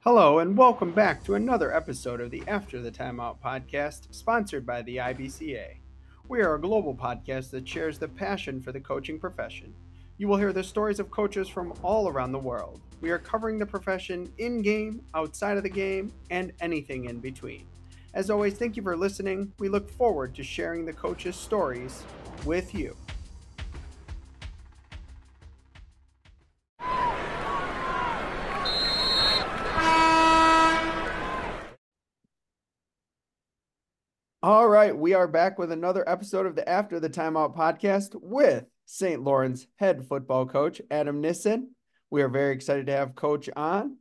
Hello, and welcome back to another episode of the After the Timeout podcast, sponsored by the IBCA. We are a global podcast that shares the passion for the coaching profession. You will hear the stories of coaches from all around the world. We are covering the profession in game, outside of the game, and anything in between. As always, thank you for listening. We look forward to sharing the coaches' stories with you. All right, we are back with another episode of the After the Timeout podcast with St. Lawrence head football coach Adam Nissen. We are very excited to have Coach on.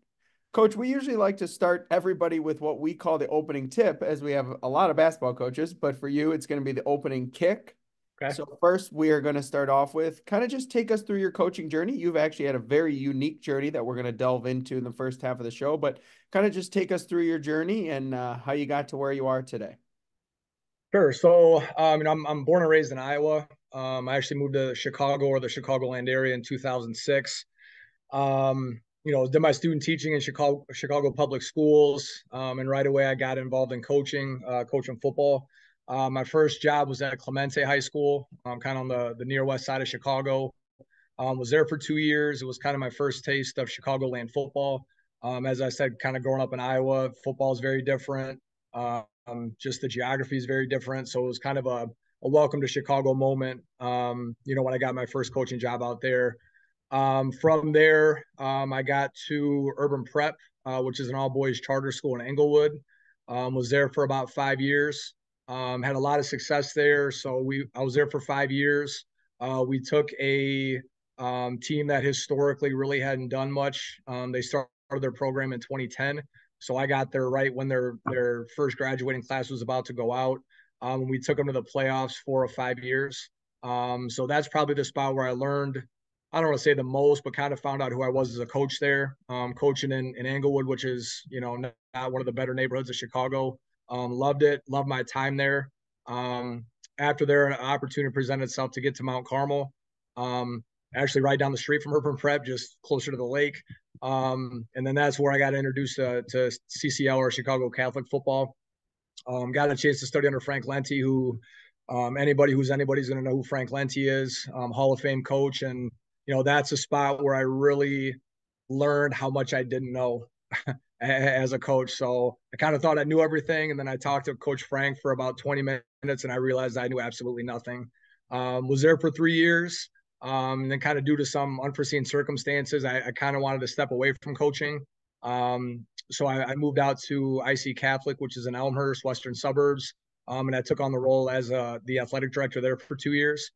Coach, we usually like to start everybody with what we call the opening tip, as we have a lot of basketball coaches, but for you, it's going to be the opening kick. Okay. So first, we are going to start off with kind of just take us through your coaching journey. You've actually had a very unique journey that we're going to delve into in the first half of the show, but kind of just take us through your journey and how you got to where you are today. Sure. So, I'm born and raised in Iowa. I actually moved to Chicago or the Chicagoland area in 2006. Did my student teaching in Chicago public schools. And right away I got involved in coaching football. My first job was at Clemente High School, kind of on the near west side of Chicago. Was there for 2 years. It was kind of my first taste of Chicagoland football. As I said, kind of growing up in Iowa, football is very different. Just the geography is very different. So it was kind of a welcome to Chicago moment, when I got my first coaching job out there. From there, I got to Urban Prep, which is an all boys charter school in Englewood. Was there for about 5 years. Had a lot of success there. I was there for 5 years. We took a team that historically really hadn't done much. They started their program in 2010. So I got there right when their first graduating class was about to go out. We took them to the playoffs 4 or 5 years. So that's probably the spot where I learned, I don't want to say the most, but kind of found out who I was as a coach there. Coaching in Englewood, which is, not one of the better neighborhoods of Chicago. Loved it, loved my time there. After there, an opportunity presented itself to get to Mount Carmel. Actually right down the street from Urban Prep, just closer to the lake. And then that's where I got introduced to CCL or Chicago Catholic football. Got a chance to study under Frank Lenti, who anybody's going to know who Frank Lenti is, Hall of Fame coach. And, that's a spot where I really learned how much I didn't know as a coach. So I kind of thought I knew everything. And then I talked to Coach Frank for about 20 minutes and I realized I knew absolutely nothing. Was there for 3 years. And then kind of due to some unforeseen circumstances, I kind of wanted to step away from coaching. So I moved out to IC Catholic, which is in Elmhurst, Western Suburbs. And I took on the role as the athletic director there for 2 years.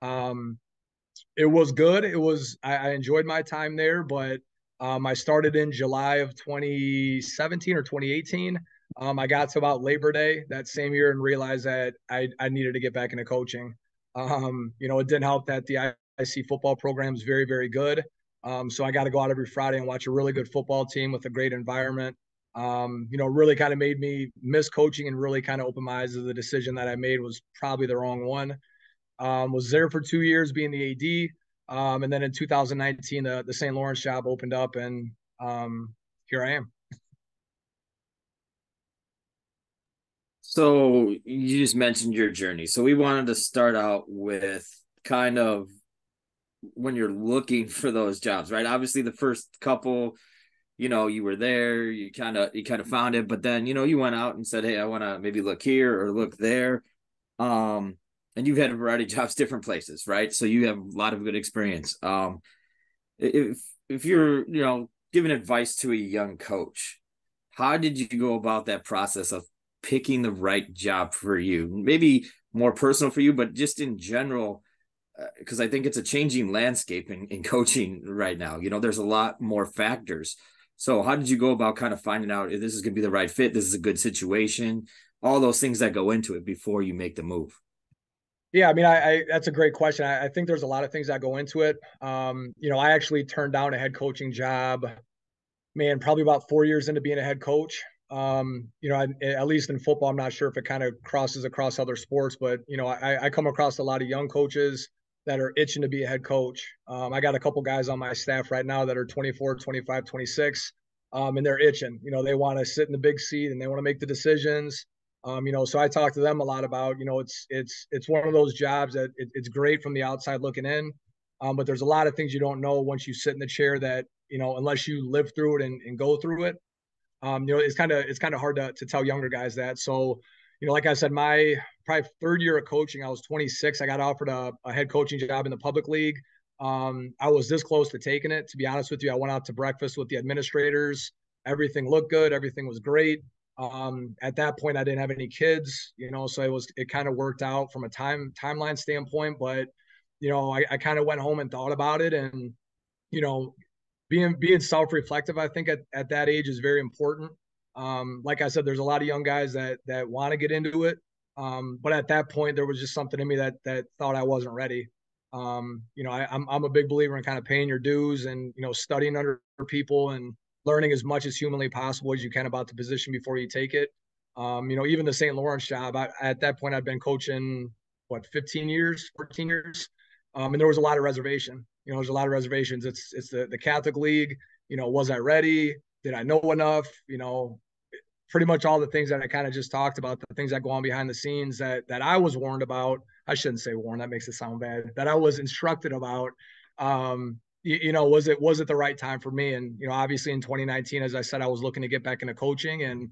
Um, it was good. I enjoyed my time there, but I started in July of 2017 or 2018. I got to about Labor Day that same year and realized that I needed to get back into coaching. It didn't help that the IC football program is very, very good. So I got to go out every Friday and watch a really good football team with a great environment. Really kind of made me miss coaching and really kind of opened my eyes to the decision that I made was probably the wrong one. Was there for 2 years being the AD. And then in 2019, the St. Lawrence job opened up and here I am. So you just mentioned your journey. So we wanted to start out with kind of when you're looking for those jobs, right? Obviously the first couple, you were there, you kind of found it, but then, you went out and said, "Hey, I want to maybe look here or look there." Um and you've had a variety of jobs different places, right? So you have a lot of good experience. If you're, giving advice to a young coach, how did you go about that process of picking the right job for you? Maybe more personal for you, but just in general, because I think it's a changing landscape in coaching right now. There's a lot more factors. So how did you go about kind of finding out if this is going to be the right fit? This is a good situation, all those things that go into it before you make the move. Yeah, I mean, I that's a great question. I think there's a lot of things that go into it. I actually turned down a head coaching job, man, probably about 4 years into being a head coach. At least in football, I'm not sure if it kind of crosses across other sports, but I come across a lot of young coaches that are itching to be a head coach. I got a couple guys on my staff right now that are 24, 25, 26. and they're itching. They want to sit in the big seat and they want to make the decisions. So I talk to them a lot about, it's one of those jobs that it's great from the outside looking in, but there's a lot of things you don't know once you sit in the chair that, unless you live through it and go through it, it's kind of hard to tell younger guys that. So, like I said, my probably third year of coaching, I was 26. I got offered a head coaching job in the public league. I was this close to taking it. To be honest with you, I went out to breakfast with the administrators. Everything looked good. Everything was great. At that point, I didn't have any kids, so it kind of worked out from a timeline standpoint. But I kind of went home and thought about it, and you know, being self-reflective, I think at that age is very important. Like I said, there's a lot of young guys that want to get into it. But at that point, there was just something in me that thought I wasn't ready. I'm a big believer in kind of paying your dues and, studying under people and learning as much as humanly possible as you can about the position before you take it. Even the St. Lawrence job, at that point, I'd been coaching, 15 years, 14 years. And there was a lot of reservation. There's a lot of reservations. It's the Catholic League. Was I ready? Did I know enough? Pretty much all the things that I kind of just talked about, the things that go on behind the scenes that I was warned about. I shouldn't say warned, that makes it sound bad. That I was instructed about. Was it the right time for me? And obviously in 2019, as I said, I was looking to get back into coaching and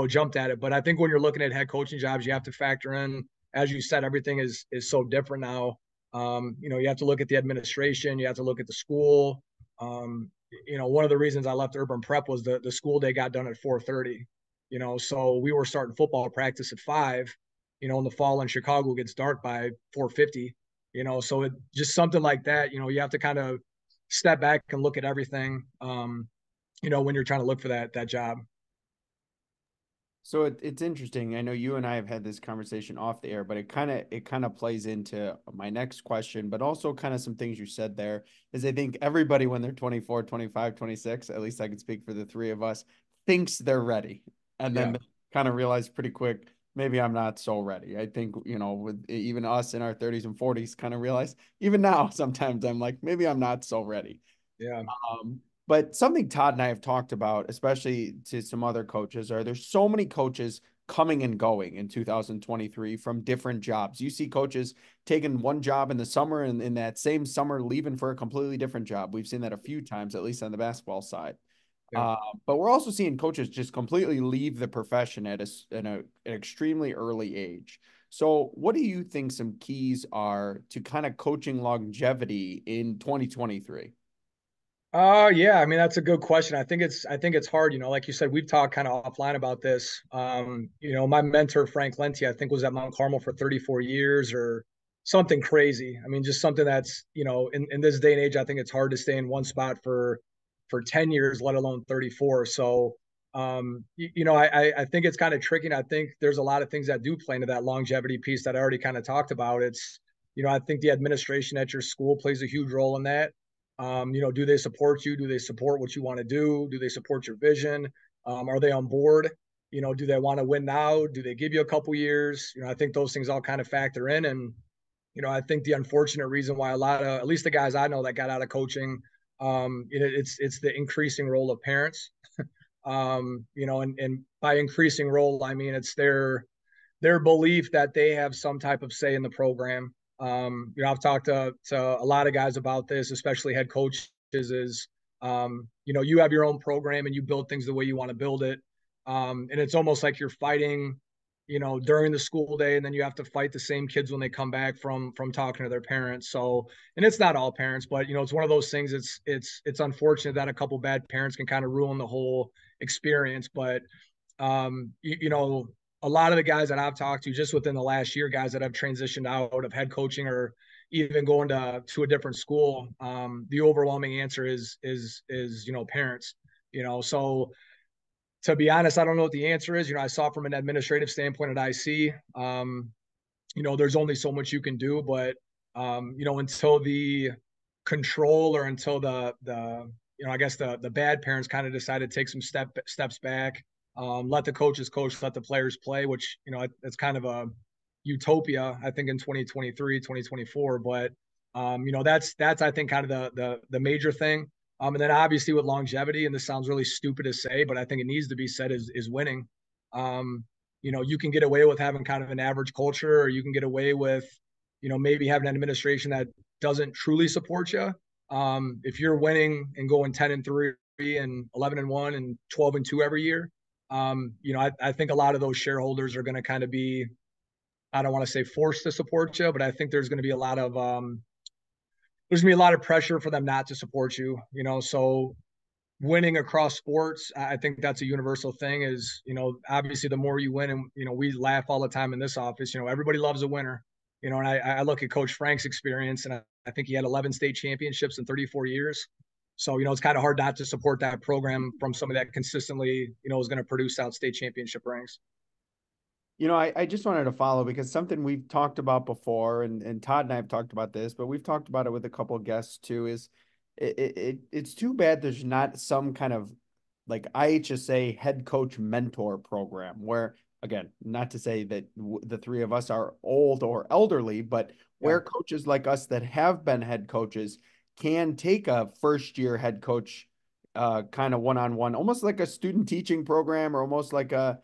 jumped at it. But I think when you're looking at head coaching jobs, you have to factor in, as you said, everything is so different now. You have to look at the administration, you have to look at the school. One of the reasons I left Urban Prep was the school day got done at 4:30. So we were starting football practice at 5. In the fall in Chicago, it gets dark by 4:50. So it just something like that. You have to kind of step back and look at everything. When you're trying to look for that job. So it's interesting. I know you and I have had this conversation off the air, but it kind of plays into my next question, but also kind of some things you said there is I think everybody when they're 24, 25, 26, at least I can speak for the three of us, thinks they're ready. And then they kind of realize pretty quick, maybe I'm not so ready. I think, with even us in our 30s and 40s kind of realize even now, sometimes I'm like, maybe I'm not so ready. Yeah. But something Todd and I have talked about, especially to some other coaches, are there's so many coaches coming and going in 2023 from different jobs. You see coaches taking one job in the summer and in that same summer leaving for a completely different job. We've seen that a few times, at least on the basketball side. Yeah. But we're also seeing coaches just completely leave the profession at an extremely early age. So what do you think some keys are to kind of coaching longevity in 2023? Yeah, I mean, that's a good question. I think it's hard, like you said, we've talked kind of offline about this. My mentor, Frank Lenti, I think was at Mount Carmel for 34 years or something crazy. I mean, just something that's, in this day and age, I think it's hard to stay in one spot for 10 years, let alone 34. So, I think it's kind of tricky. And I think there's a lot of things that do play into that longevity piece that I already kind of talked about. It's, I think the administration at your school plays a huge role in that. Do they support you? Do they support what you want to do? Do they support your vision? Are they on board? Do they want to win now? Do they give you a couple years? I think those things all kind of factor in. And, I think the unfortunate reason why a lot of, at least the guys I know that got out of coaching, it's the increasing role of parents. And by increasing role, I mean, it's their belief that they have some type of say in the program. I've talked to a lot of guys about this, especially head coaches, is, you have your own program and you build things the way you want to build it. And it's almost like you're fighting, during the school day, and then you have to fight the same kids when they come back from talking to their parents. So, and it's not all parents, but, it's one of those things. It's unfortunate that a couple bad parents can kind of ruin the whole experience. But, a lot of the guys that I've talked to just within the last year, guys that have transitioned out of head coaching or even going to a different school, the overwhelming answer is parents. So to be honest, I don't know what the answer is. I saw from an administrative standpoint at IC, there's only so much you can do, but until the control or until the I guess the bad parents kind of decide to take some steps back. Let the coaches coach, let the players play, which, it's kind of a utopia, I think, in 2023, 2024. But, that's, I think, kind of the major thing. And then obviously with longevity, and this sounds really stupid to say, but I think it needs to be said, is winning. You can get away with having kind of an average culture, or you can get away with, maybe having an administration that doesn't truly support you. If you're winning and going 10-3 and 11-1 and 12-2 every year, I think a lot of those shareholders are going to kind of be, I don't want to say forced to support you, but I think there's going to be a lot of pressure for them not to support you. So winning across sports, I think that's a universal thing. Is obviously the more you win, and we laugh all the time in this office. Everybody loves a winner. And I look at Coach Frank's experience, and I think he had 11 state championships in 34 years. So it's kind of hard not to support that program from somebody that consistently is going to produce out state championship ranks. I just wanted to follow because something we've talked about before, and Todd and I have talked about this, but we've talked about it with a couple of guests too, is it's too bad there's not some kind of like IHSA head coach mentor program where, again, not to say that the three of us are old or elderly, but where coaches like us that have been head coaches can take a first year head coach kind of one-on-one, almost like a student teaching program or almost like a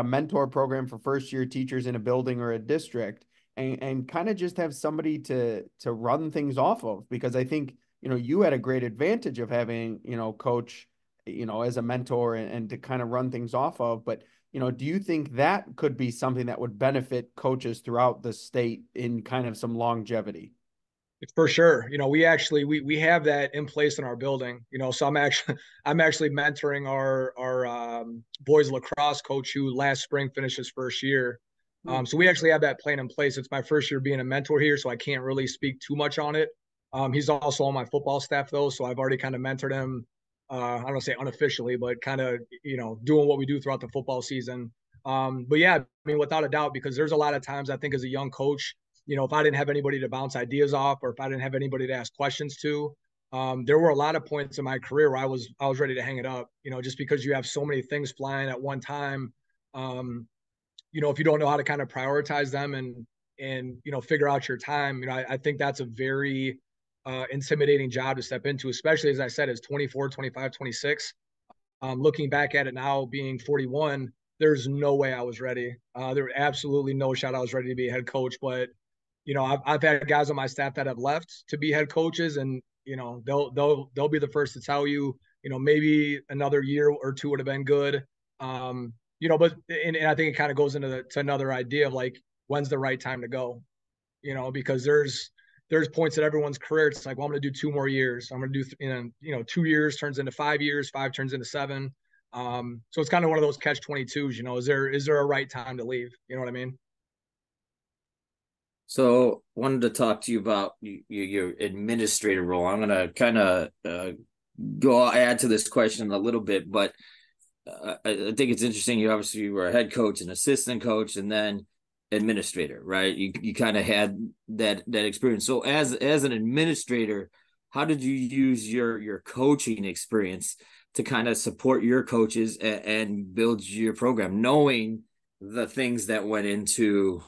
mentor program for first year teachers in a building or a district, and kind of just have somebody to run things off of. Because I think, you had a great advantage of having, coach, as a mentor and to kind of run things off of. But, do you think that could be something that would benefit coaches throughout the state in kind of some longevity? It's for sure. We have that in place in our building. So I'm actually mentoring our boys lacrosse coach who last spring finished his first year. So we actually have that plan in place. It's my first year being a mentor here, so I can't really speak too much on it. He's also on my football staff though, so I've already kind of mentored him. I don't want to say unofficially, but kind of doing what we do throughout the football season. But yeah, I mean, without a doubt, because there's a lot of times I think as a young coach, if I didn't have anybody to bounce ideas off, or if I didn't have anybody to ask questions to, there were a lot of points in my career where I was ready to hang it up. Just because you have so many things flying at one time. If you don't know how to kind of prioritize them and figure out your time, I think that's a very intimidating job to step into, especially as I said, as 24, 25, 26. Looking back at it now, being 41, there's no way I was ready. There was absolutely no shot I was ready to be a head coach. But I've had guys on my staff that have left to be head coaches, and they'll be the first to tell you, maybe another year or two would have been good. But I think it kind of goes into to another idea of like, when's the right time to go? Because there's points in everyone's career. It's like, well, I'm going to do 2 more years. I'm going to do, 2 years turns into 5 years, 5 turns into 7. So it's kind of one of those catch-22s. Is there a right time to leave? You know what I mean? So wanted to talk to you about your administrator role. I'm going to kind of add to this question a little bit, but I think it's interesting. You obviously were a head coach, an assistant coach, and then administrator, right? You kind of had that experience. So as an administrator, how did you use your coaching experience to kind of support your coaches and build your program, knowing the things that went into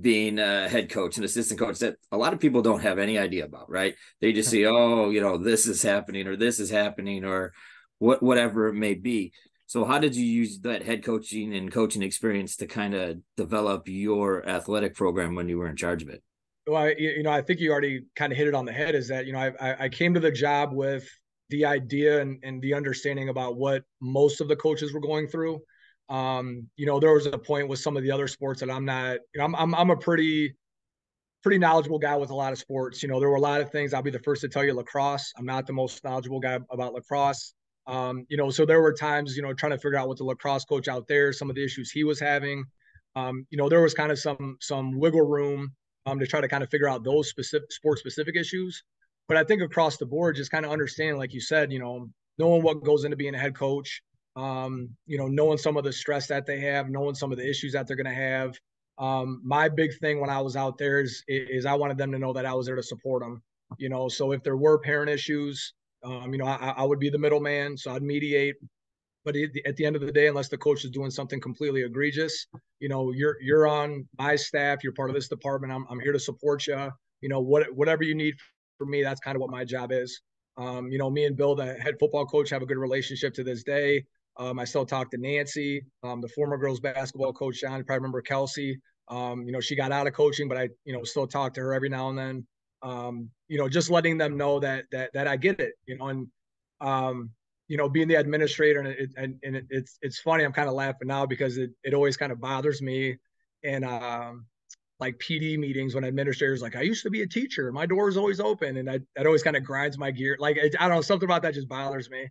being a head coach and assistant coach that a lot of people don't have any idea about, right? They just see, oh, this is happening or whatever it may be. So how did you use that head coaching and coaching experience to kind of develop your athletic program when you were in charge of it? Well, I think you already kind of hit it on the head, is that, I came to the job with the idea and the understanding about what most of the coaches were going through. There was a point with some of the other sports that I'm not, I'm a pretty knowledgeable guy with a lot of sports. There were a lot of things. I'll be the first to tell you, lacrosse, I'm not the most knowledgeable guy about lacrosse. So there were times, trying to figure out with the lacrosse coach out there, some of the issues he was having. There was kind of some wiggle room to try to kind of figure out those sport specific issues. But I think across the board, just kind of understanding, like you said, knowing what goes into being a head coach, knowing some of the stress that they have, knowing some of the issues that they're going to have. My big thing when I was out there is I wanted them to know that I was there to support them. So if there were parent issues, I would be the middleman, so I'd mediate. But at the end of the day, unless the coach is doing something completely egregious, you're on my staff. You're part of this department. I'm here to support you. Whatever you need from me, that's kind of what my job is. Me and Bill, the head football coach, have a good relationship to this day. I still talk to Nancy, the former girls basketball coach, John. You probably remember Kelsey. She got out of coaching, but I, still talk to her every now and then. Just letting them know that I get it, and being the administrator, and it's funny. I'm kind of laughing now because it always kind of bothers me, and like PD meetings when administrators like, I used to be a teacher, my door is always open, and that always kind of grinds my gear. Like I don't know, something about that just bothers me.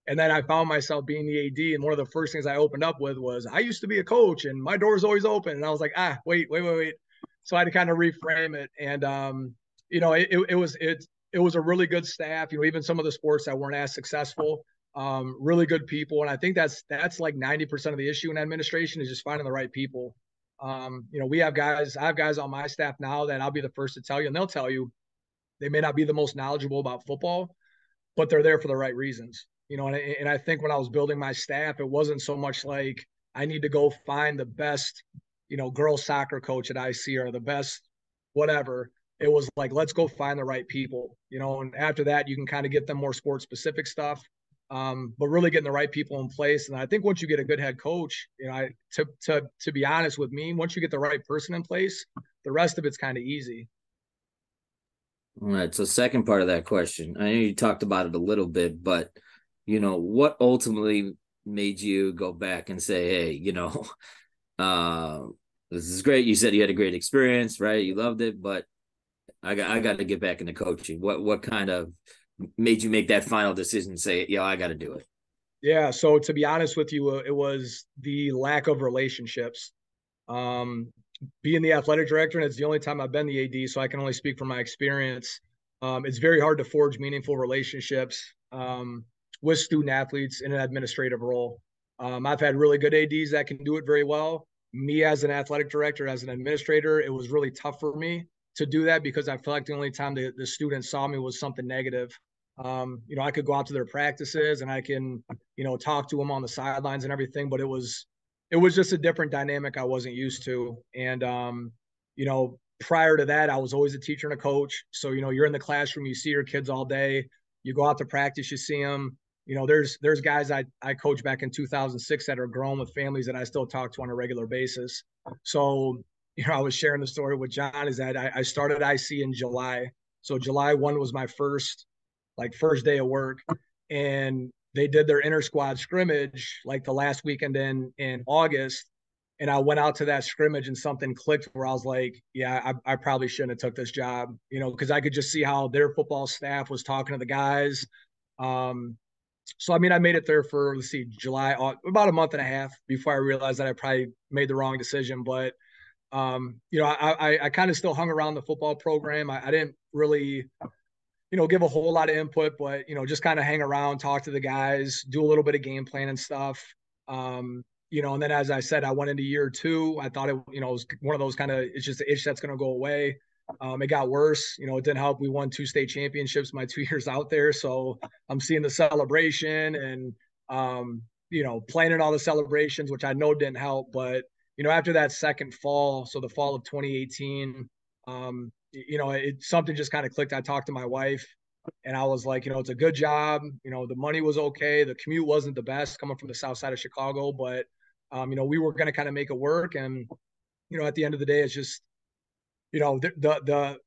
And then I found myself being the AD, and one of the first things I opened up with was, I used to be a coach, and my door is always open. And I was like, wait. So I had to kind of reframe it, and it was a really good staff. Even some of the sports that weren't as successful, really good people, and I think that's like 90% of the issue in administration is just finding the right people. I have guys on my staff now that I'll be the first to tell you, and they'll tell you they may not be the most knowledgeable about football, but they're there for the right reasons. And I think when I was building my staff, it wasn't so much like I need to go find the best, girls soccer coach at IC or the best whatever. It was like, let's go find the right people, and after that, you can kind of get them more sports specific stuff. But really getting the right people in place. And I think once you get a good head coach, to be honest with me, once you get the right person in place, the rest of it's kind of easy. All right. So second part of that question, I know you talked about it a little bit, but what ultimately made you go back and say, hey, this is great. You said you had a great experience, right? You loved it, but I got to get back into coaching. What kind of made you make that final decision and say, I got to do it? Yeah. So to be honest with you, it was the lack of relationships. Being the athletic director, and it's the only time I've been the AD, so I can only speak from my experience. It's very hard to forge meaningful relationships with student athletes in an administrative role. I've had really good ADs that can do it very well. Me as an athletic director, as an administrator, it was really tough for me to do that because I felt like the only time the students saw me was something negative. I could go out to their practices and I can, talk to them on the sidelines and everything, but it was just a different dynamic I wasn't used to. And, prior to that, I was always a teacher and a coach. So, you're in the classroom, you see your kids all day, you go out to practice, you see them. There's guys I coached back in 2006 that are grown with families that I still talk to on a regular basis. So, I was sharing the story with John is that I started IC in July. So July 1 was my first day of work, and they did their inter squad scrimmage like the last weekend in August. And I went out to that scrimmage and something clicked where I was like, yeah, I probably shouldn't have took this job, because I could just see how their football staff was talking to the guys. So, I mean, I made it there for, July, about a month and a half before I realized that I probably made the wrong decision. But, I kind of still hung around the football program. I didn't really, give a whole lot of input, but, just kind of hang around, talk to the guys, do a little bit of game plan and stuff. And then, as I said, I went into year 2. I thought it was one of those kind of, it's just an itch that's going to go away. It got worse. It didn't help. We won 2 state championships my 2 years out there. So I'm seeing the celebration and, planning all the celebrations, which I know didn't help. But, after that second fall, so the fall of 2018, something just kind of clicked. I talked to my wife and I was like, it's a good job. The money was okay. The commute wasn't the best coming from the south side of Chicago, but, we were going to kind of make it work. And, at the end of the day, it's just, the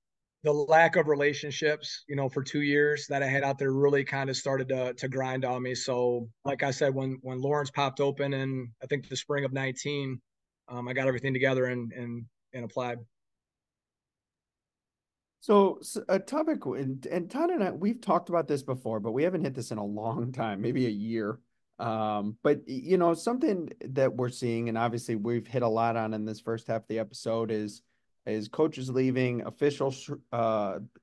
lack of relationships, for 2 years that I had out there really kind of started to grind on me. So like I said, when Laurence popped open in, I think the spring of 19, I got everything together and applied. So a topic, and Todd and I, we've talked about this before, but we haven't hit this in a long time, maybe a year. But something that we're seeing, and obviously we've hit a lot on in this first half of the episode is coaches leaving, official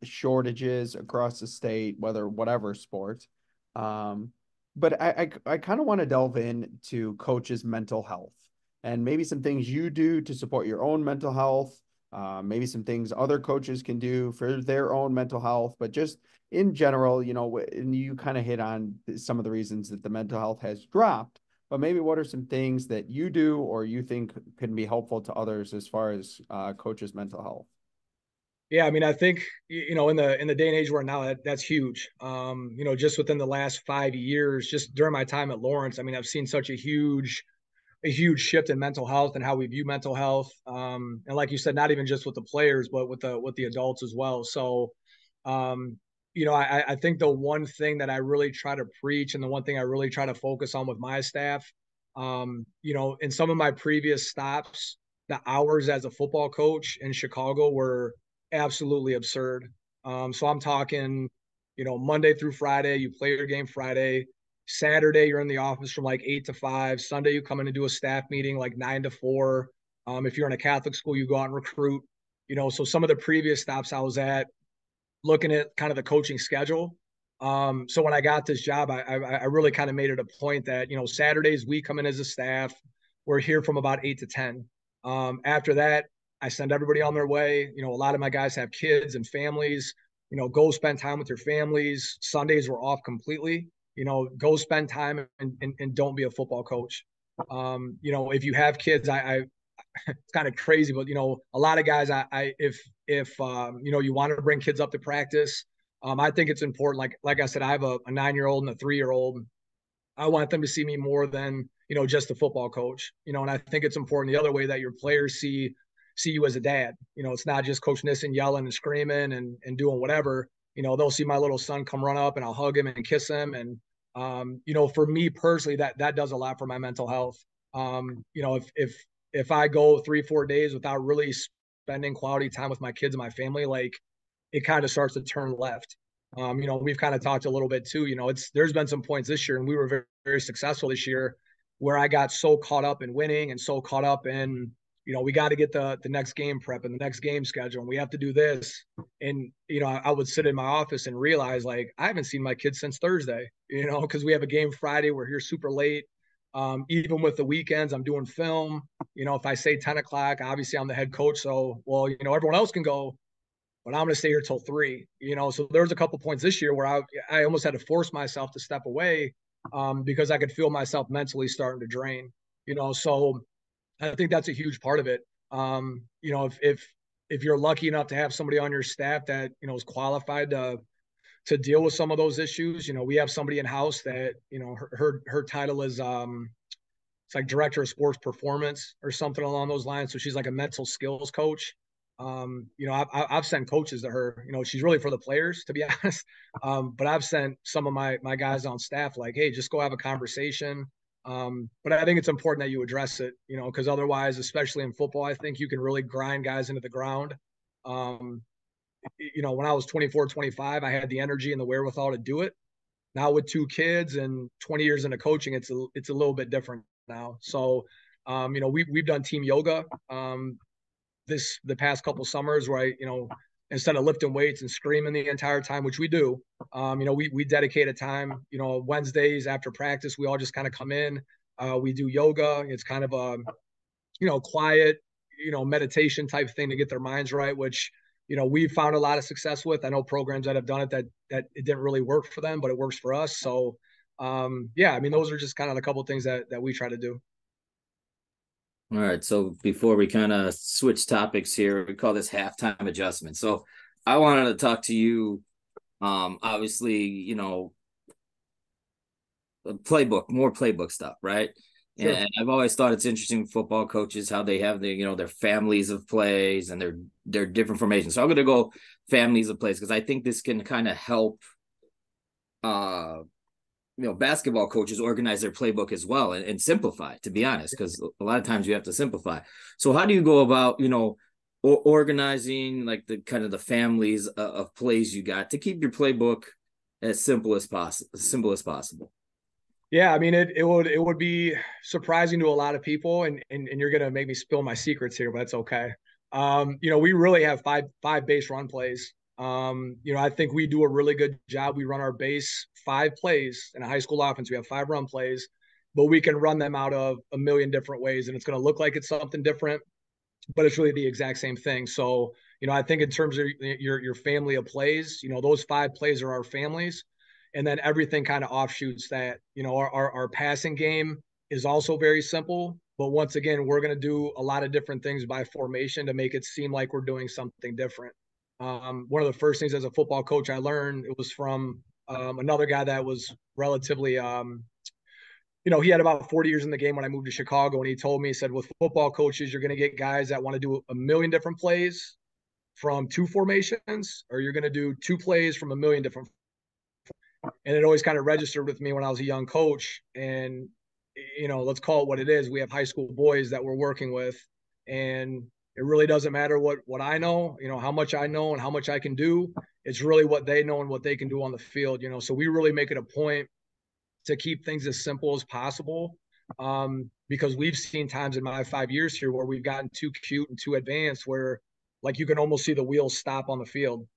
shortages across the state, whatever sport. But I kind of want to delve into coaches' mental health and maybe some things you do to support your own mental health. Maybe some things other coaches can do for their own mental health, but just in general, and you kind of hit on some of the reasons that the mental health has dropped, but maybe what are some things that you do or you think can be helpful to others as far as coaches' mental health? Yeah, I mean, I think in the day and age we're in now, that's huge. Just within the last 5 years, just during my time at Laurence, I mean, I've seen such a huge shift in mental health and how we view mental health. And like you said, not even just with the players, but with the adults as well. So, um, I think the one thing that I really try to preach and the one thing I really try to focus on with my staff, in some of my previous stops, the hours as a football coach in Chicago were absolutely absurd. So I'm talking, Monday through Friday, you play your game Friday. Saturday, you're in the office from like 8 to 5. Sunday, you come in and do a staff meeting like 9 to 4. If you're in a Catholic school, you go out and recruit. So some of the previous stops I was at, looking at kind of the coaching schedule. So when I got this job, I really kind of made it a point that Saturdays we come in as a staff. We're here from about 8 to 10. After that, I send everybody on their way. A lot of my guys have kids and families. Go spend time with your families. Sundays we're off completely. Go spend time and don't be a football coach. If you have kids, I it's kind of crazy, but a lot of guys, if you want to bring kids up to practice, I think it's important. Like I said, I have a 9-year-old and a 3-year-old. I want them to see me more than just a football coach. And I think it's important the other way that your players see you as a dad. It's not just Coach Nissen yelling and screaming and doing whatever. They'll see my little son come run up and I'll hug him and kiss him. And for me personally, that does a lot for my mental health. If I go 3-4 days without really spending quality time with my kids and my family, like it kind of starts to turn left. We've kind of talked a little bit too. There's been some points this year, and we were very, very successful this year, where I got so caught up in winning and so caught up in, we got to get the next game prep and the next game schedule, and we have to do this. And I would sit in my office and realize like I haven't seen my kids since Thursday. Because we have a game Friday, we're here super late. Even with the weekends, I'm doing film. If I say 10 o'clock, obviously I'm the head coach, so well, everyone else can go, but I'm going to stay here till 3. So there was a couple points this year where I almost had to force myself to step away because I could feel myself mentally starting to drain. So I think that's a huge part of it. If you're lucky enough to have somebody on your staff that is qualified to deal with some of those issues, we have somebody in house that her title is it's like director of sports performance or something along those lines. So she's like a mental skills coach. I've sent coaches to her. She's really for the players, to be honest. But I've sent some of my guys on staff like, hey, just go have a conversation. But I think it's important that you address it, because otherwise, especially in football, I think you can really grind guys into the ground. When I was 24, 25, I had the energy and the wherewithal to do it. Now with 2 kids and 20 years into coaching, it's a little bit different now. So, we've done team yoga the past couple summers where instead of lifting weights and screaming the entire time, which we do, we dedicate a time, Wednesdays after practice, we all just kind of come in, we do yoga. It's kind of a, quiet, meditation type thing to get their minds right, which, we've found a lot of success with. I know programs that have done it that it didn't really work for them, but it works for us. So, those are just kind of the couple of things that we try to do. All right. So before we kind of switch topics here, we call this halftime adjustment. So I wanted to talk to you, obviously, more playbook stuff, right? Sure. And I've always thought it's interesting with football coaches, how they have their families of plays and their different formations. So I'm going to go families of plays because I think this can kind of help, basketball coaches organize their playbook as well and simplify, to be honest, because a lot of times you have to simplify. So how do you go about, organizing like the kind of the families of plays you got to keep your playbook as simple as possible? Yeah, I mean, it would be surprising to a lot of people, and you're gonna make me spill my secrets here, but it's okay. We really have five base run plays. I think we do a really good job. We run our base 5 plays in a high school offense. We have 5 run plays, but we can run them out of a million different ways, and it's going to look like it's something different, but it's really the exact same thing. So, I think in terms of your family of plays, those 5 plays are our families. And then everything kind of offshoots that, our passing game is also very simple. But once again, we're going to do a lot of different things by formation to make it seem like we're doing something different. One of the first things as a football coach I learned, it was from another guy that was relatively, he had about 40 years in the game when I moved to Chicago. And he told me, he said, with football coaches, you're going to get guys that want to do a million different plays from two formations, or you're going to do two plays from a million different. And it always kind of registered with me when I was a young coach. And, let's call it what it is. We have high school boys that we're working with, and it really doesn't matter what I know, how much I know and how much I can do. It's really what they know and what they can do on the field, So we really make it a point to keep things as simple as possible, because we've seen times in my 5 years here where we've gotten too cute and too advanced, where like you can almost see the wheels stop on the field.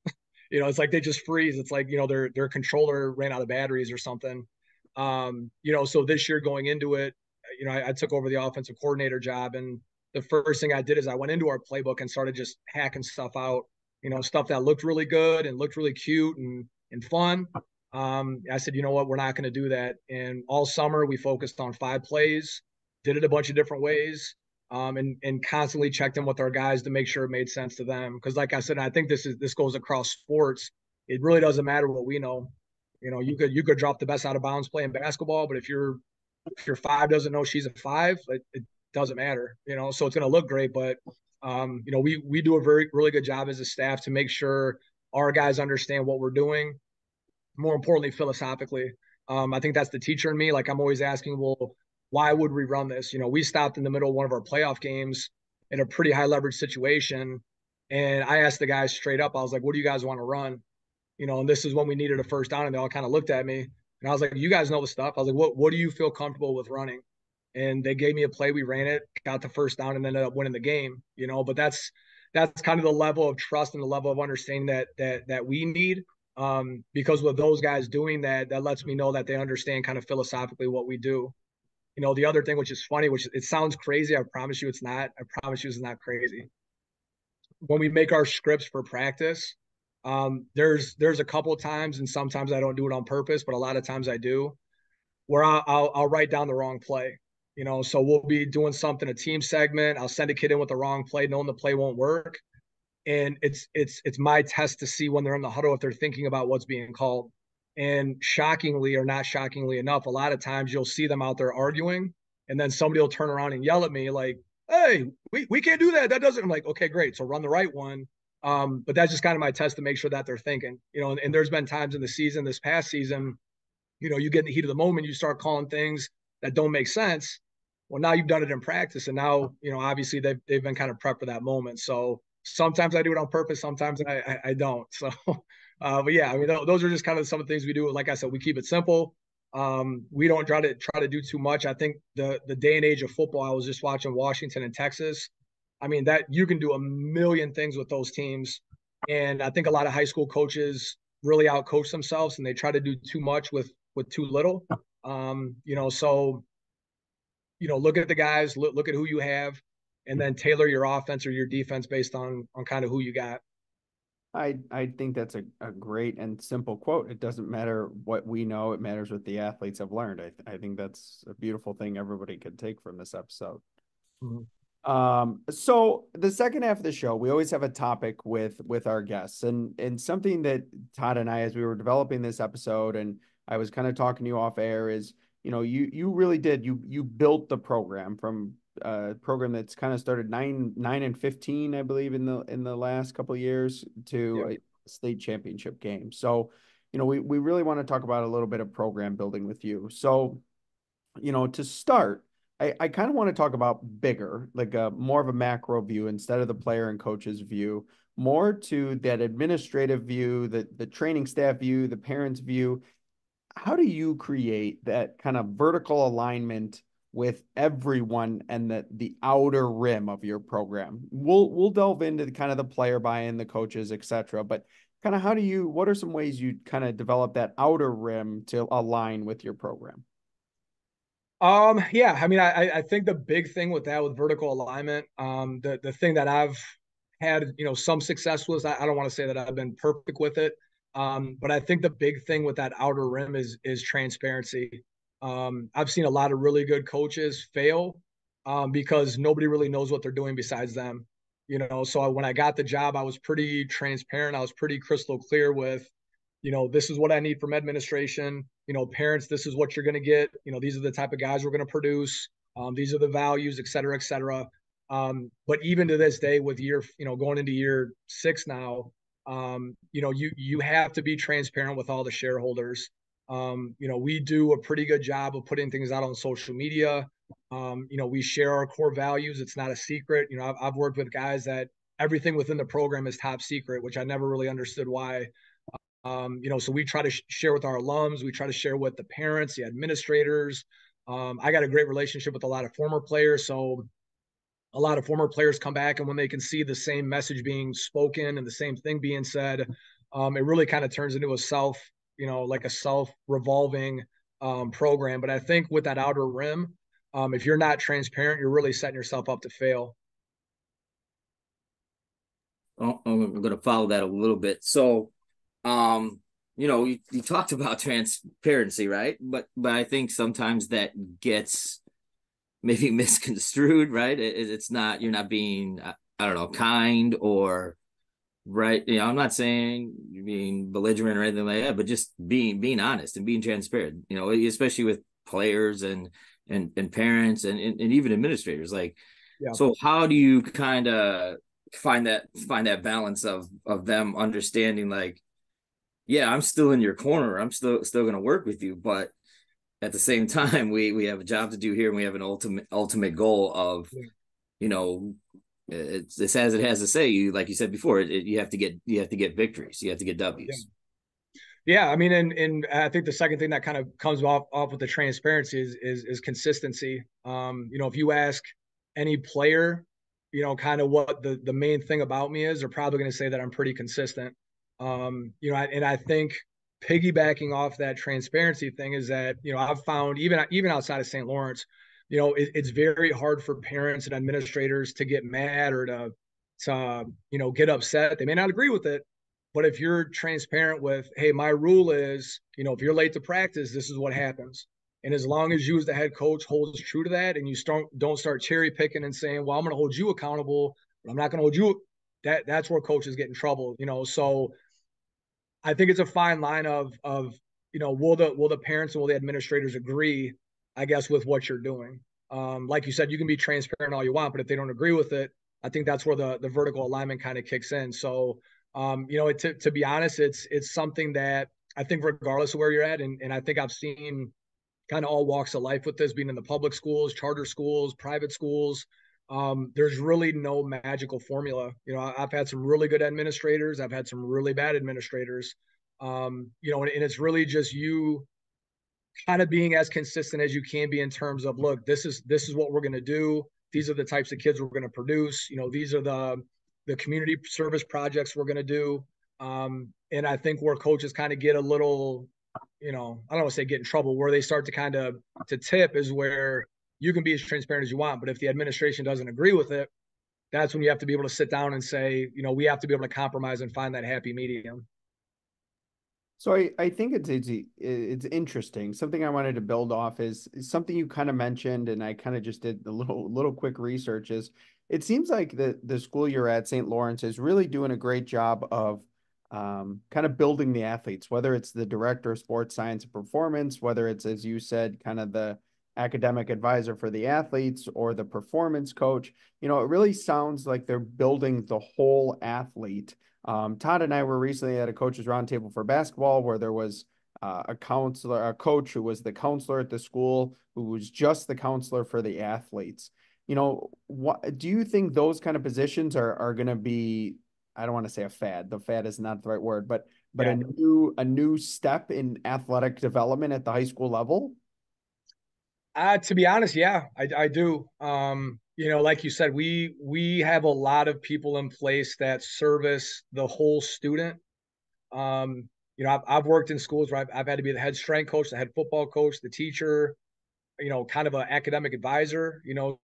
It's like they just freeze. It's like, their controller ran out of batteries or something. So this year going into it, I took over the offensive coordinator job, and the first thing I did is I went into our playbook and started just hacking stuff out, stuff that looked really good and looked really cute and fun. I said, you know what, we're not going to do that. And all summer we focused on 5 plays, did it a bunch of different ways, and constantly checked in with our guys to make sure it made sense to them. Because like I said, I think this goes across sports. It really doesn't matter what we know. You could drop the best out of bounds play in basketball, but if your 5 doesn't know she's a 5, it doesn't matter. So it's going to look great, but we do a really good job as a staff to make sure our guys understand what we're doing. More importantly, philosophically, I think that's the teacher in me. Like, I'm always asking, well, why would we run this? We stopped in the middle of one of our playoff games in a pretty high leverage situation, and I asked the guys straight up. I was like, "What do you guys want to run?" And this is when we needed a first down, and they all kind of looked at me, and I was like, "You guys know the stuff." I was like, "What do you feel comfortable with running?" And they gave me a play. We ran it, got the first down, and ended up winning the game. But that's kind of the level of trust and the level of understanding that we need. Because with those guys doing that, that lets me know that they understand kind of philosophically what we do. The other thing, which is funny, which it sounds crazy, I promise you it's not. I promise you it's not crazy. When we make our scripts for practice, there's a couple of times, and sometimes I don't do it on purpose, but a lot of times I do, where I'll write down the wrong play. So we'll be doing something, a team segment. I'll send a kid in with the wrong play, knowing the play won't work. And it's my test to see when they're in the huddle if they're thinking about what's being called. And shockingly, or not shockingly enough, a lot of times you'll see them out there arguing, and then somebody will turn around and yell at me like, "Hey, we can't do that. That doesn't." I'm like, "Okay, great. So run the right one." But that's just kind of my test to make sure that they're thinking. And there's been times in the season, this past season, you get in the heat of the moment, you start calling things that don't make sense. Well, now you've done it in practice, and now obviously they've been kind of prepped for that moment. So sometimes I do it on purpose, sometimes I don't. So, but yeah, I mean, those are just kind of some of the things we do. Like I said, we keep it simple. We don't try to do too much. I think the day and age of football, I was just watching Washington and Texas. I mean, that you can do a million things with those teams. And I think a lot of high school coaches really outcoach themselves, and they try to do too much with too little. So, look at the guys, look at who you have, and then tailor your offense or your defense based on kind of who you got. I think that's a great and simple quote. It doesn't matter what we know, it matters what the athletes have learned. I think that's a beautiful thing everybody could take from this episode. Mm-hmm. So the second half of the show, we always have a topic with our guests, and something that Todd and I, as we were developing this episode, and I was kind of talking to you off air, is you really did you built the program from a program that's kind of started 9-15, I believe, in the last couple of years to a state championship game. So we really want to talk about a little bit of program building with you. So to start, I kind of want to talk about bigger, like more of a macro view instead of the player and coach's view, more to that administrative view, the training staff view, the parents' view. How do you create that kind of vertical alignment with everyone and the outer rim of your program? We'll delve into the kind of the player buy-in, the coaches, etc. But kind of what are some ways you kind of develop that outer rim to align with your program? Yeah, I mean, I think the big thing with that, with vertical alignment, the thing that I've had, some success with, I don't want to say that I've been perfect with it. But I think the big thing with that outer rim is transparency. I've seen a lot of really good coaches fail, because nobody really knows what they're doing besides them. So when I got the job, I was pretty transparent. I was pretty crystal clear with, this is what I need from administration. Parents, this is what you're going to get. These are the type of guys we're going to produce. These are the values, et cetera, et cetera. But even to this day, with going into year 6 now, you have to be transparent with all the shareholders. We do a pretty good job of putting things out on social media. We share our core values. It's not a secret. I've worked with guys that everything within the program is top secret, which I never really understood why. So we try to share with our alums. We try to share with the parents, the administrators. I got a great relationship with a lot of former players. So a lot of former players come back, and when they can see the same message being spoken and the same thing being said, it really kind of turns into a self-revolving program. But I think with that outer rim, if you're not transparent, you're really setting yourself up to fail. Oh, I'm going to follow that a little bit. So, you talked about transparency, right? But I think sometimes that gets maybe misconstrued, right? It's not, you're not being, I don't know, kind or right. I'm not saying you're being belligerent or anything like that, but just being honest and being transparent, especially with players and parents and even administrators. Like, yeah. So how do you kind of find that balance of them understanding, like, yeah, I'm still in your corner. I'm still going to work with you, but at the same time, we have a job to do here, and we have an ultimate goal of, it's as it has to say. You, like you said before, you have to get victories. You have to get W's. Yeah, I mean, and I think the second thing that kind of comes off with the transparency is consistency. If you ask any player, kind of what the main thing about me is, they're probably going to say that I'm pretty consistent. And I think piggybacking off that transparency thing is that, I've found even outside of St. Lawrence, it's very hard for parents and administrators to get mad or to get upset. They may not agree with it, but if you're transparent with, hey, my rule is, if you're late to practice, this is what happens. And as long as you as the head coach holds true to that, and you don't start cherry picking and saying, well, I'm going to hold you accountable, but I'm not going to hold you. That's where coaches get in trouble. So I think it's a fine line of will the parents and will the administrators agree, I guess, with what you're doing. Like you said, you can be transparent all you want, but if they don't agree with it, I think that's where the vertical alignment kind of kicks in. So, to be honest, it's something that I think regardless of where you're at, and I think I've seen kind of all walks of life with this, being in the public schools, charter schools, private schools. There's really no magical formula. I've had some really good administrators. I've had some really bad administrators. And it's really just you kind of being as consistent as you can be in terms of, look, this is what we're going to do. These are the types of kids we're going to produce. These are the community service projects we're going to do. And I think where coaches kind of get a little, I don't want to say get in trouble, where they start to kind of to tip is where you can be as transparent as you want, but if the administration doesn't agree with it, that's when you have to be able to sit down and say, we have to be able to compromise and find that happy medium. So I think it's interesting. Something I wanted to build off is something you kind of mentioned, and I kind of just did a little quick research. Is it seems like the school you're at, St. Lawrence, is really doing a great job of kind of building the athletes, whether it's the director of sports science and performance, whether it's, as you said, kind of the academic advisor for the athletes or the performance coach. It really sounds like they're building the whole athlete. Todd and I were recently at a coaches roundtable for basketball where there was a coach who was the counselor at the school, who was just the counselor for the athletes. What do you think those kind of positions are going to be? I don't want to say a fad. The fad is not the right word, but yeah, a new step in athletic development at the high school level? To be honest, yeah, I do. Like you said, we have a lot of people in place that service the whole student. I've worked in schools where I've had to be the head strength coach, the head football coach, the teacher, kind of an academic advisor.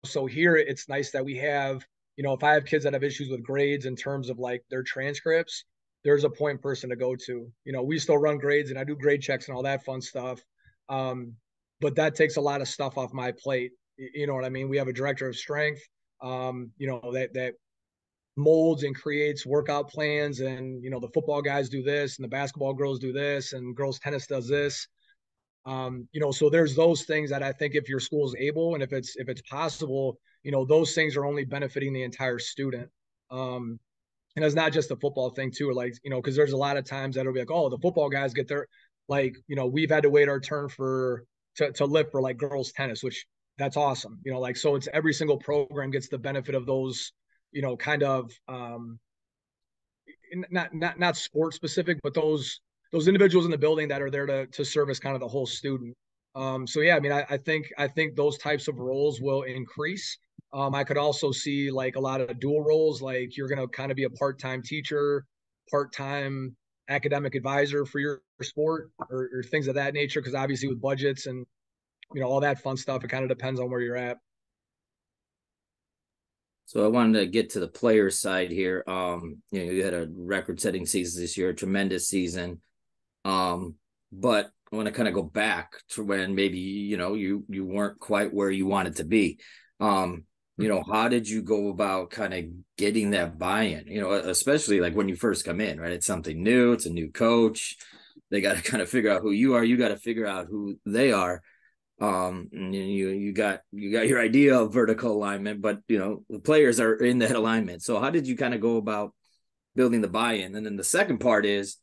So here it's nice that we have, if I have kids that have issues with grades in terms of like their transcripts, there's a point person to go to. We still run grades and I do grade checks and all that fun stuff. But that takes a lot of stuff off my plate. You know what I mean? We have a director of strength, that molds and creates workout plans, and the football guys do this and the basketball girls do this and girls tennis does this. So there's those things that I think if your school is able and if it's possible, those things are only benefiting the entire student. And it's not just a football thing too, like, because there's a lot of times that'll be like, oh, the football guys get their, like, we've had to wait our turn to lift for like girls tennis, which that's awesome. Like, so it's every single program gets the benefit of those, kind of, not sport specific, but those individuals in the building that are there to service kind of the whole student. So yeah, I mean, I think those types of roles will increase. I could also see like a lot of dual roles, like you're going to kind of be a part-time teacher, part-time academic advisor for your sport, or things of that nature. Because obviously with budgets and all that fun stuff, it kind of depends on where you're at. So I wanted to get to the player side here. You had a record-setting season this year, a tremendous season. But I want to kind of go back to when maybe you weren't quite where you wanted to be. How did you go about kind of getting that buy-in? Especially like when you first come in, right? It's something new. It's a new coach. They got to kind of figure out who you are. You got to figure out who they are. And you got your idea of vertical alignment, but the players are in that alignment. So how did you kind of go about building the buy-in? And then the second part is,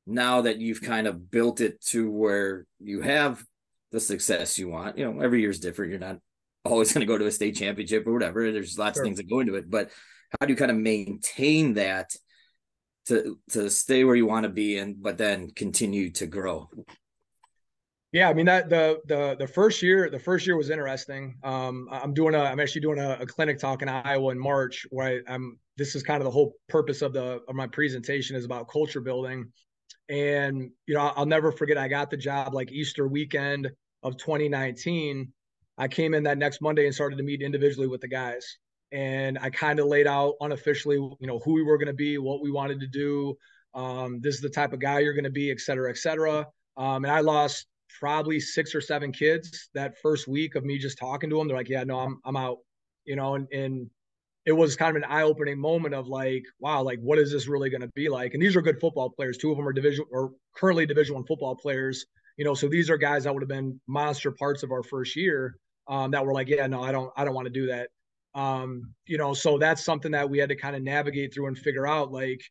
now that you've kind of built it to where you have the success you want, every year is different. You're not always going to go to a state championship or whatever. There's lots of things that go into it, but how do you kind of maintain that to stay where you want to be but then continue to grow? Yeah, I mean that the first year was interesting. I'm actually doing a clinic talk in Iowa in March where this is kind of the whole purpose of my presentation is about culture building. And I'll never forget, I got the job like Easter weekend of 2019. I came in that next Monday and started to meet individually with the guys. And I kind of laid out unofficially, who we were going to be, what we wanted to do. This is the type of guy you're going to be, et cetera, et cetera. And I lost probably 6 or 7 kids that first week of me just talking to them. They're like, yeah, no, I'm out, and it was kind of an eye-opening moment of like, wow, like what is this really going to be like? And these are good football players. 2 of them are currently Division I football players. So these are guys that would have been monster parts of our first year that were like, yeah, no, I don't want to do that. So that's something that we had to kind of navigate through and figure out. Like,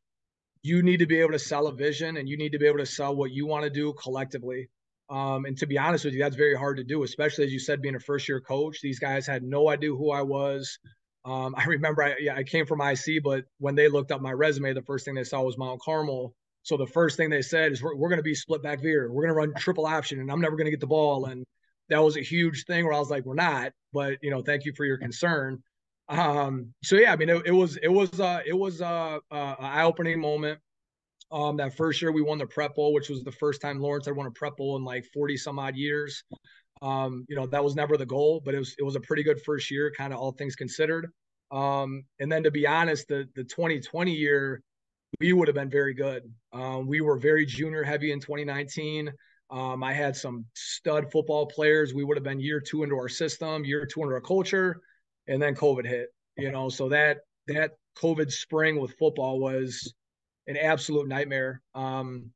you need to be able to sell a vision and you need to be able to sell what you want to do collectively. And to be honest with you, that's very hard to do, especially as you said, being a first-year coach. These guys had no idea who I was. I remember I came from IC, but when they looked up my resume, the first thing they saw was Mount Carmel. So the first thing they said is, we're going to be split back veer. We're going to run triple option, and I'm never going to get the ball. And that was a huge thing where I was like, we're not, but thank you for your concern. So yeah, I mean, it was an eye-opening moment. That first year we won the Prep Bowl, which was the first time Laurence had won a Prep Bowl in like 40 some odd years. That was never the goal, but it was a pretty good first year, kind of all things considered. And then to be honest, the 2020 year, we would have been very good. We were very junior heavy in 2019. I had some stud football players. We would have been year 2 into our system, year 2 into our culture, and then COVID hit. So that COVID spring with football was an absolute nightmare. And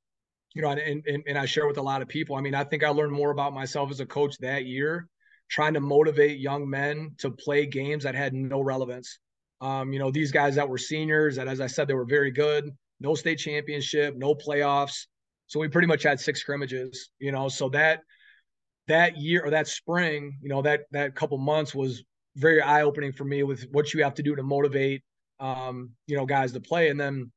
I share with a lot of people. I mean, I think I learned more about myself as a coach that year, trying to motivate young men to play games that had no relevance. These guys that were seniors, that, as I said, they were very good, no state championship, no playoffs. So we pretty much had 6 scrimmages, so that year or that spring, that couple months was very eye-opening for me with what you have to do to motivate, guys to play. And then,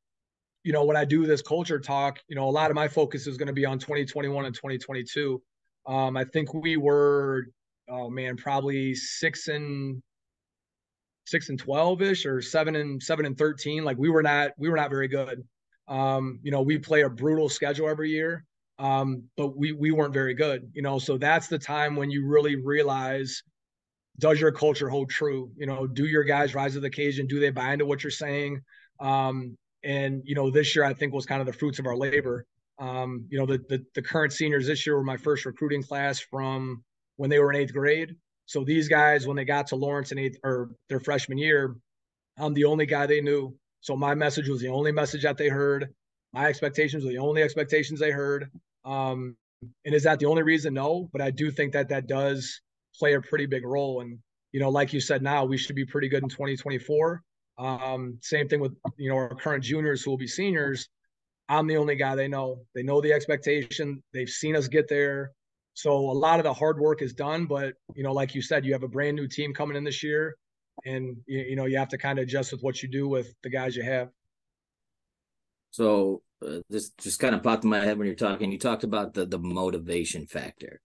when I do this culture talk, a lot of my focus is going to be on 2021 and 2022. I think we were, probably 6 and 12 ish, or 7 and 13. Like we were not very good. We play a brutal schedule every year, but we weren't very good. So that's the time when you really realize, does your culture hold true? Do your guys rise to the occasion? Do they buy into what you're saying? And this year I think was kind of the fruits of our labor. The current seniors this year were my first recruiting class from when they were in 8th grade. So these guys, when they got to Laurence in 8th or their freshman year, I'm the only guy they knew. So my message was the only message that they heard. My expectations were the only expectations they heard. And is that the only reason? No, but I do think that that does play a pretty big role. And, like you said, now we should be pretty good in 2024. Same thing with, our current juniors who will be seniors. I'm the only guy they know. They know the expectation. They've seen us get there. So a lot of the hard work is done, but like you said, you have a brand new team coming in this year, and you have to kind of adjust with what you do with the guys you have. So this just kind of popped in my head when you're talking. You talked about the motivation factor,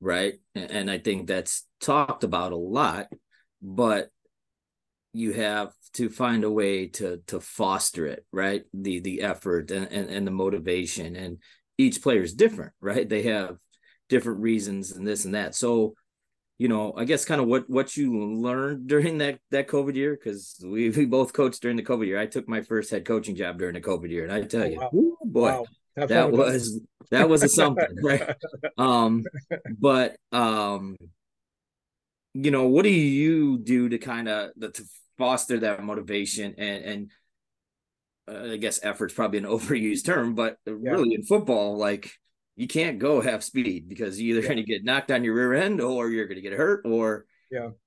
right? And I think that's talked about a lot, but you have to find a way to foster it, right? The effort and the motivation, and each player is different, right? They have different reasons and this and that. So, I guess kind of what you learned during that COVID year, because we both coached during the COVID year. I took my first head coaching job during the COVID year, and I tell you, wow. ooh, boy, Wow. that was a something, right? But what do you do to kind of to foster that motivation and I guess effort's probably an overused term, but really in football, like you can't go half speed because you're either going to get knocked on your rear end or you're going to get hurt or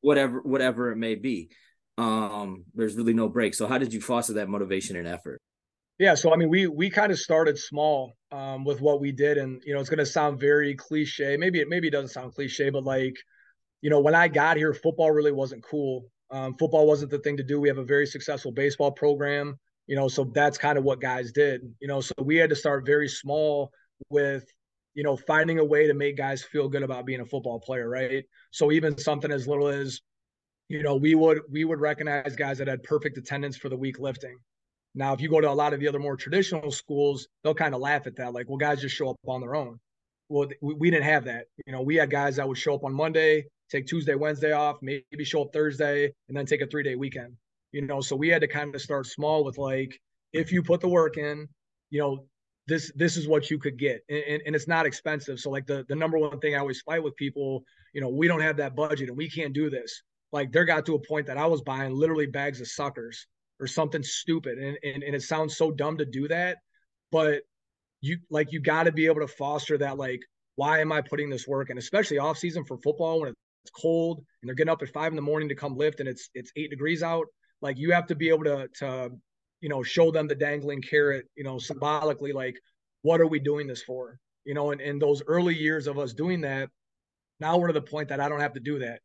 whatever it may be. There's really no break. So how did you foster that motivation and effort? Yeah, so I mean, we kind of started small with what we did, and it's going to sound very cliche. Maybe it doesn't sound cliche, but like when I got here, football really wasn't cool. Football wasn't the thing to do. We have a very successful baseball program, so that's kind of what guys did. So we had to start very small with finding a way to make guys feel good about being a football player, right? So even something as little as we would recognize guys that had perfect attendance for the week lifting. Now, if you go to a lot of the other more traditional schools, they'll kind of laugh at that. Like, well, guys just show up on their own. Well, we didn't have that. We had guys that would show up on Monday, take Tuesday, Wednesday off, maybe show up Thursday, and then take a 3-day weekend. So we had to kind of start small with like, if you put the work in, this is what you could get. And it's not expensive. So like the number one thing I always fight with people, we don't have that budget and we can't do this. Like there got to a point that I was buying literally bags of suckers or something stupid. And it sounds so dumb to do that, but you got to be able to foster that, like, why am I putting this work? And especially off season for football when it's cold and they're getting up at 5 a.m. to come lift and it's 8 degrees out. Like you have to be able to show them the dangling carrot, symbolically, like, what are we doing this for? And those early years of us doing that, now we're to the point that I don't have to do that.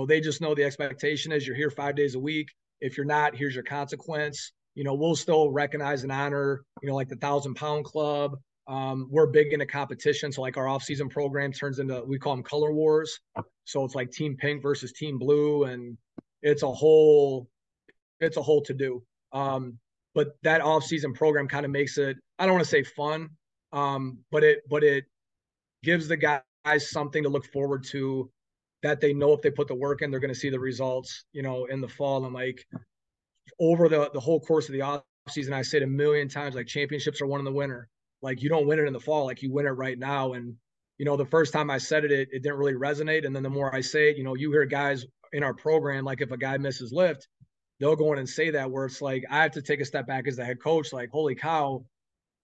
They just know the expectation is you're here 5 days a week. If you're not, here's your consequence. We'll still recognize and honor, like the 1,000-pound club. We're big into competition. So like our off-season program turns into, we call them color wars. So it's like team pink versus team blue. And it's a whole to do. But that off-season program kind of makes it, I don't want to say fun, but it gives the guys something to look forward to, that they know if they put the work in, they're going to see the results, in the fall. And like over the whole course of the off season, I said a million times, like championships are won in the winter. Like you don't win it in the fall, like you win it right now. And, the first time I said it didn't really resonate. And then the more I say it, you hear guys in our program, like if a guy misses lift, they'll go in and say that, where it's like, I have to take a step back as the head coach, like, holy cow,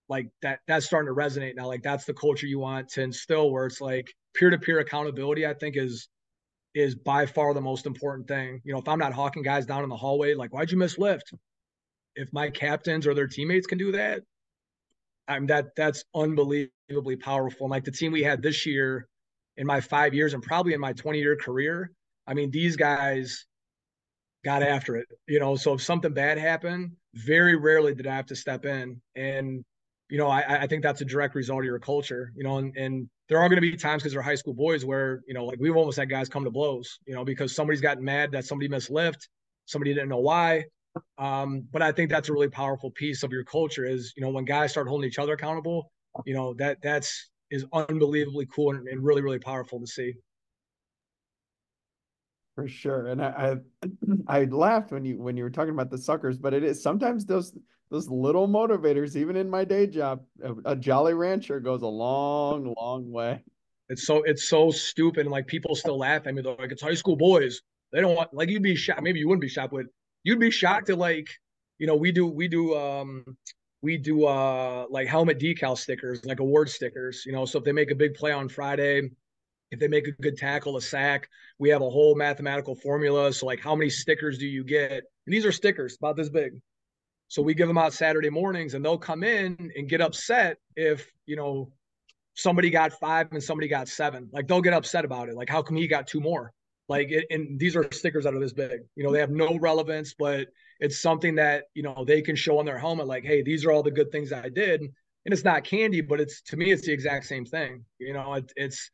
like that's starting to resonate now. Like that's the culture you want to instill, where it's like peer-to-peer accountability, I think is by far the most important thing. If I'm not hawking guys down in the hallway, like, why'd you miss lift? If my captains or their teammates can do that, that's unbelievably powerful. And like the team we had this year, in my 5 years and probably in my 20-year career, I mean, these guys got after it, so if something bad happened, very rarely did I have to step in. And, I think that's a direct result of your culture, and there are going to be times, because they're high school boys, where, like we've almost had guys come to blows, because somebody's gotten mad that somebody missed lift, somebody didn't know why. But I think that's a really powerful piece of your culture is, when guys start holding each other accountable, that's unbelievably cool and really, really powerful to see. For sure. And I laughed when you were talking about the suckers, but it is sometimes those little motivators, even in my day job, a Jolly Rancher goes a long, long way. It's so stupid. And like people still laugh at me. They're like, it's high school boys. They don't want, like, you'd be shocked. Maybe you wouldn't be shocked, but you'd be shocked at like, we do like helmet decal stickers, like award stickers, so if they make a big play on Friday, if they make a good tackle, a sack, we have a whole mathematical formula. So like how many stickers do you get? And these are stickers about this big. So we give them out Saturday mornings, and they'll come in and get upset if, somebody got 5 and somebody got 7. Like they'll get upset about it. Like, how come he got 2 more? And these are stickers that are this big. They have no relevance, but it's something that, they can show on their helmet. Like, hey, these are all the good things I did. And it's not candy, but to me, it's the exact same thing. It's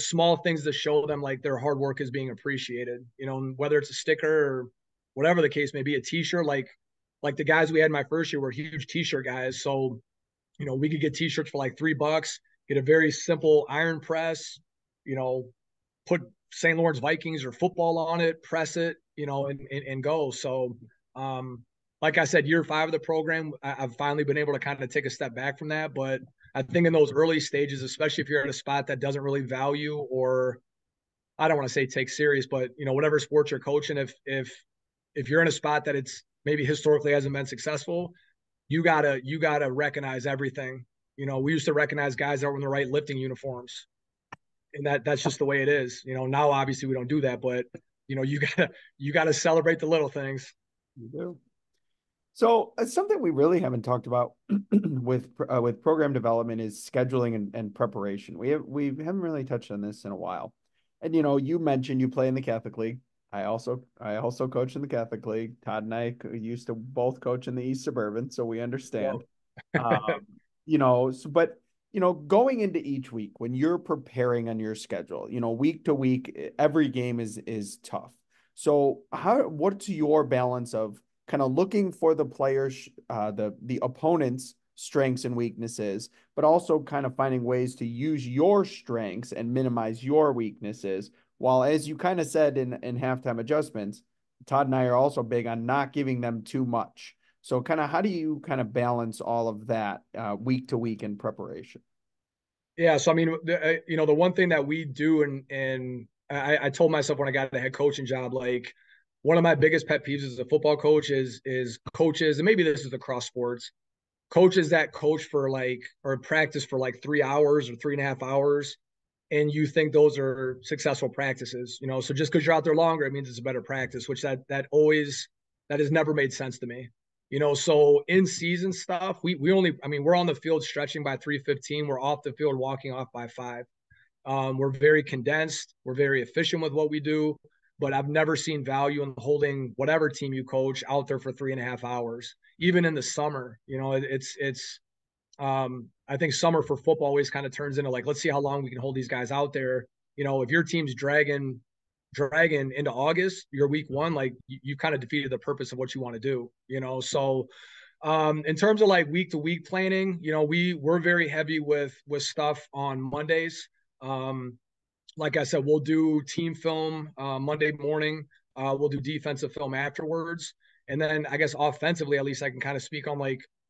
small things to show them like their hard work is being appreciated, whether it's a sticker or whatever the case may be, a t-shirt, like the guys we had in my first year were huge t-shirt guys. So, we could get t-shirts for like $3, get a very simple iron press, put St. Lawrence Vikings or football on it, press it, and go. So, like I said, year 5 of the program, I've finally been able to kind of take a step back from that. But I think in those early stages, especially if you're at a spot that doesn't really value, or I don't want to say take serious, but whatever sport you're coaching, if you're in a spot that it's maybe historically hasn't been successful, you gotta recognize everything. We used to recognize guys that were in the right lifting uniforms, and that's just the way it is. Now obviously we don't do that, but you gotta celebrate the little things. You do. So something we really haven't talked about with program development is scheduling and preparation. We haven't really touched on this in a while. And you mentioned you play in the Catholic League. I also coach in the Catholic League. Todd and I used to both coach in the East Suburban, so we understand. But going into each week when you're preparing on your schedule, week to week, every game is tough. So what's your balance of kind of looking for the players, the opponent's strengths and weaknesses, but also kind of finding ways to use your strengths and minimize your weaknesses? While, as you kind of said in halftime adjustments, Todd and I are also big on not giving them too much. So kind of how do you kind of balance all of that week to week in preparation? Yeah. So, I mean, the one thing that we do, and I told myself when I got the head coaching job, like one of my biggest pet peeves as a football coach is coaches, and maybe this is across sports, coaches that coach for or practice for 3 hours or 3.5 hours, and you think those are successful practices. So just because you're out there longer, it means it's a better practice, which that has never made sense to me. So in season stuff, we're on the field stretching by 3:15. We're off the field walking off by 5. We're very condensed. We're very efficient with what we do, but I've never seen value in holding whatever team you coach out there for 3.5 hours, even in the summer. I think summer for football always kind of turns into let's see how long we can hold these guys out there. If your team's dragging into August, your week 1, you kind of defeated the purpose of what you want to do. So in terms of week to week planning, we're very heavy with stuff on Mondays. Like I said, we'll do team film Monday morning. We'll do defensive film afterwards. And then I guess offensively, at least I can kind of speak on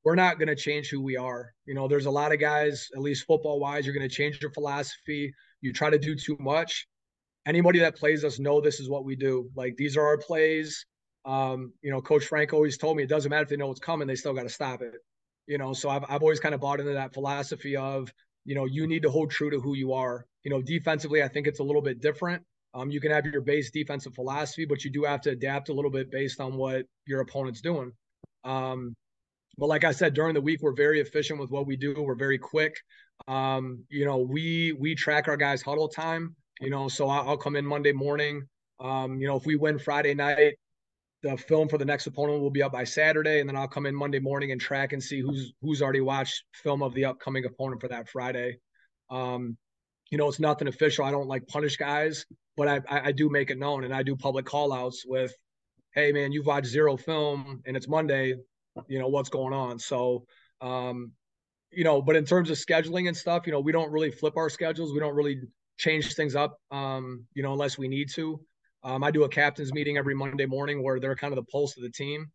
we're not going to change who we are. There's a lot of guys, at least football wise, you're going to change your philosophy. You try to do too much. Anybody that plays us know this is what we do. These are our plays. Coach Frank always told me it doesn't matter if they know what's coming, they still got to stop it. So I've always kind of bought into that philosophy of, you need to hold true to who you are. Defensively, I think it's a little bit different. You can have your base defensive philosophy, but you do have to adapt a little bit based on what your opponent's doing. But like I said, during the week, we're very efficient with what we do. We're very quick. We track our guys' huddle time. So I'll come in Monday morning. If we win Friday night, the film for the next opponent will be up by Saturday, and then I'll come in Monday morning and track and see who's already watched film of the upcoming opponent for that Friday. It's nothing official. I don't punish guys, but I do make it known, and I do public call outs with, hey man, you've watched 0 film and it's Monday, what's going on. So, but in terms of scheduling and stuff, we don't really flip our schedules. We don't really change things up, unless we need to. I do a captain's meeting every Monday morning where they're kind of the pulse of the team,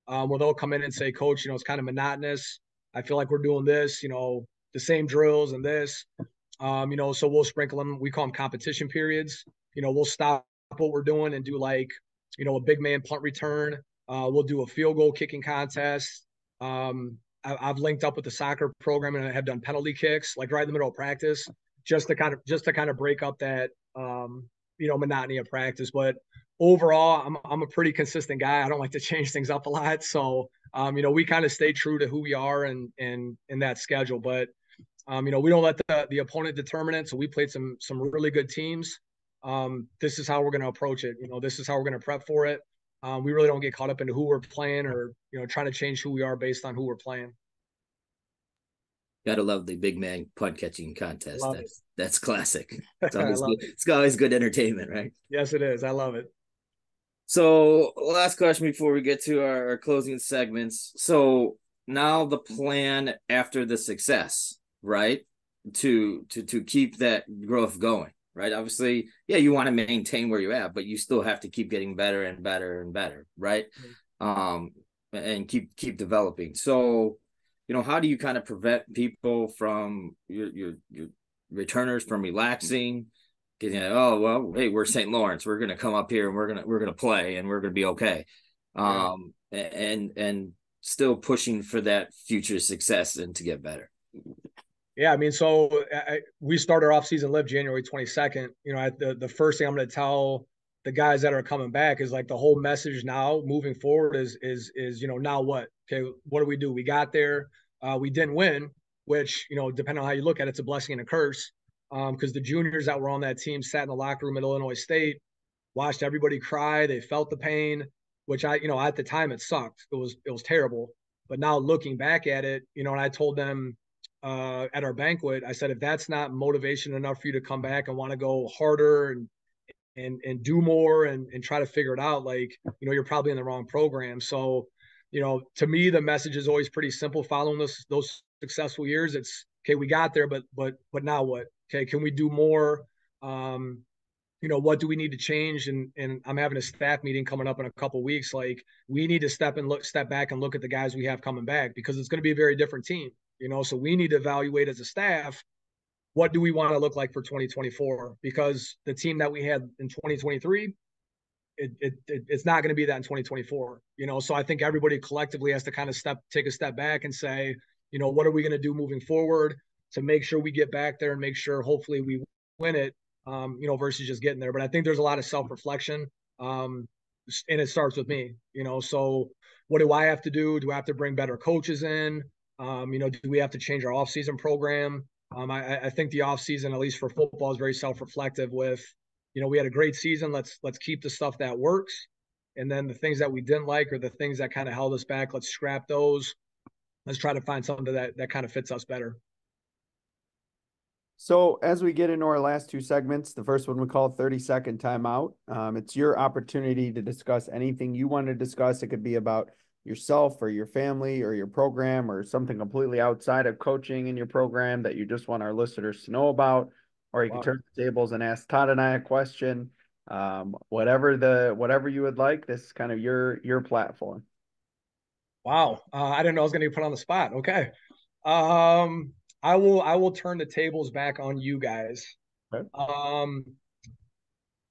where they'll come in and say, Coach, it's kind of monotonous. I feel like we're doing this, the same drills and this, so we'll sprinkle them. We call them competition periods. We'll stop what we're doing and do a big man punt return, We'll do a field goal kicking contest. I've linked up with the soccer program and I have done penalty kicks like right in the middle of practice, just to kind of break up that monotony of practice. But overall, I'm a pretty consistent guy. I don't like to change things up a lot, so we kind of stay true to who we are and in that schedule. But we don't let the opponent determine it. So we played some really good teams. This is how we're going to approach it. This is how we're going to prep for it. We really don't get caught up into who we're playing or trying to change who we are based on who we're playing. Gotta love the big man punt catching contest. That's classic. It's I always love good. it. It's always good entertainment, right? Yes, it is. I love it. So last question before we get to our closing segments. So now the plan after the success, right? To keep that growth going, right? Obviously, yeah, you want to maintain where you're at, but you still have to keep getting better and better and better, right? And keep developing. So, how do you kind of prevent people from your returners from relaxing? Oh well, hey, we're St. Laurence. We're gonna come up here and we're gonna play and we're gonna be okay. And still pushing for that future success and to get better. Yeah, I mean, so we start our off-season live January 22nd. The first thing I'm going to tell the guys that are coming back is like the whole message now moving forward is now what? Okay, what do we do? We got there, we didn't win, which depending on how you look at it, it's a blessing and a curse. Because the juniors that were on that team sat in the locker room at Illinois State, watched everybody cry. They felt the pain, which at the time it sucked. It was terrible. But now looking back at it, and I told them at our banquet, I said, if that's not motivation enough for you to come back and want to go harder and do more and try to figure it out, like, you're probably in the wrong program. So, to me, the message is always pretty simple. Following those successful years, it's okay. We got there, but now what? Okay, can we do more? What do we need to change? And I'm having a staff meeting coming up in a couple of weeks. Like, we need to step back and look at the guys we have coming back, because it's going to be a very different team. So we need to evaluate as a staff, what do we want to look like for 2024? Because the team that we had in 2023, it's not going to be that in 2024. So I think everybody collectively has to kind of take a step back and say, what are we going to do moving forward to make sure we get back there and make sure hopefully we win it, versus just getting there. But I think there's a lot of self-reflection, and it starts with me. So what do I have to do? Do I have to bring better coaches in? Do we have to change our off-season program? I think the off-season, at least for football, is very self-reflective with, we had a great season. Let's keep the stuff that works. And then the things that we didn't like or the things that kind of held us back, let's scrap those. Let's try to find something that kind of fits us better. So as we get into our last two segments, the first one we call 30-second timeout. It's your opportunity to discuss anything you want to discuss. It could be about yourself or your family or your program or something completely outside of coaching in your program that you just want our listeners to know about. Or you can turn the tables and ask Todd and I a question. Whatever you would like. This is kind of your platform. Wow. I didn't know I was going to be put on the spot. Okay. I will turn the tables back on you guys. Okay.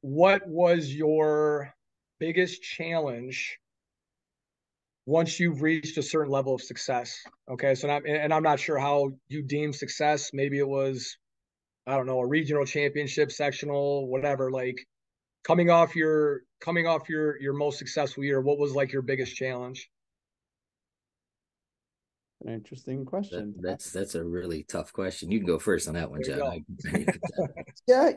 What was your biggest challenge once you've reached a certain level of success? Okay. So I'm not sure how you deem success. Maybe it was, I don't know, a regional championship, sectional, whatever. Like, coming off your most successful year, what was like your biggest challenge? An interesting question. That's a really tough question. You can go first on that one, John. Yeah,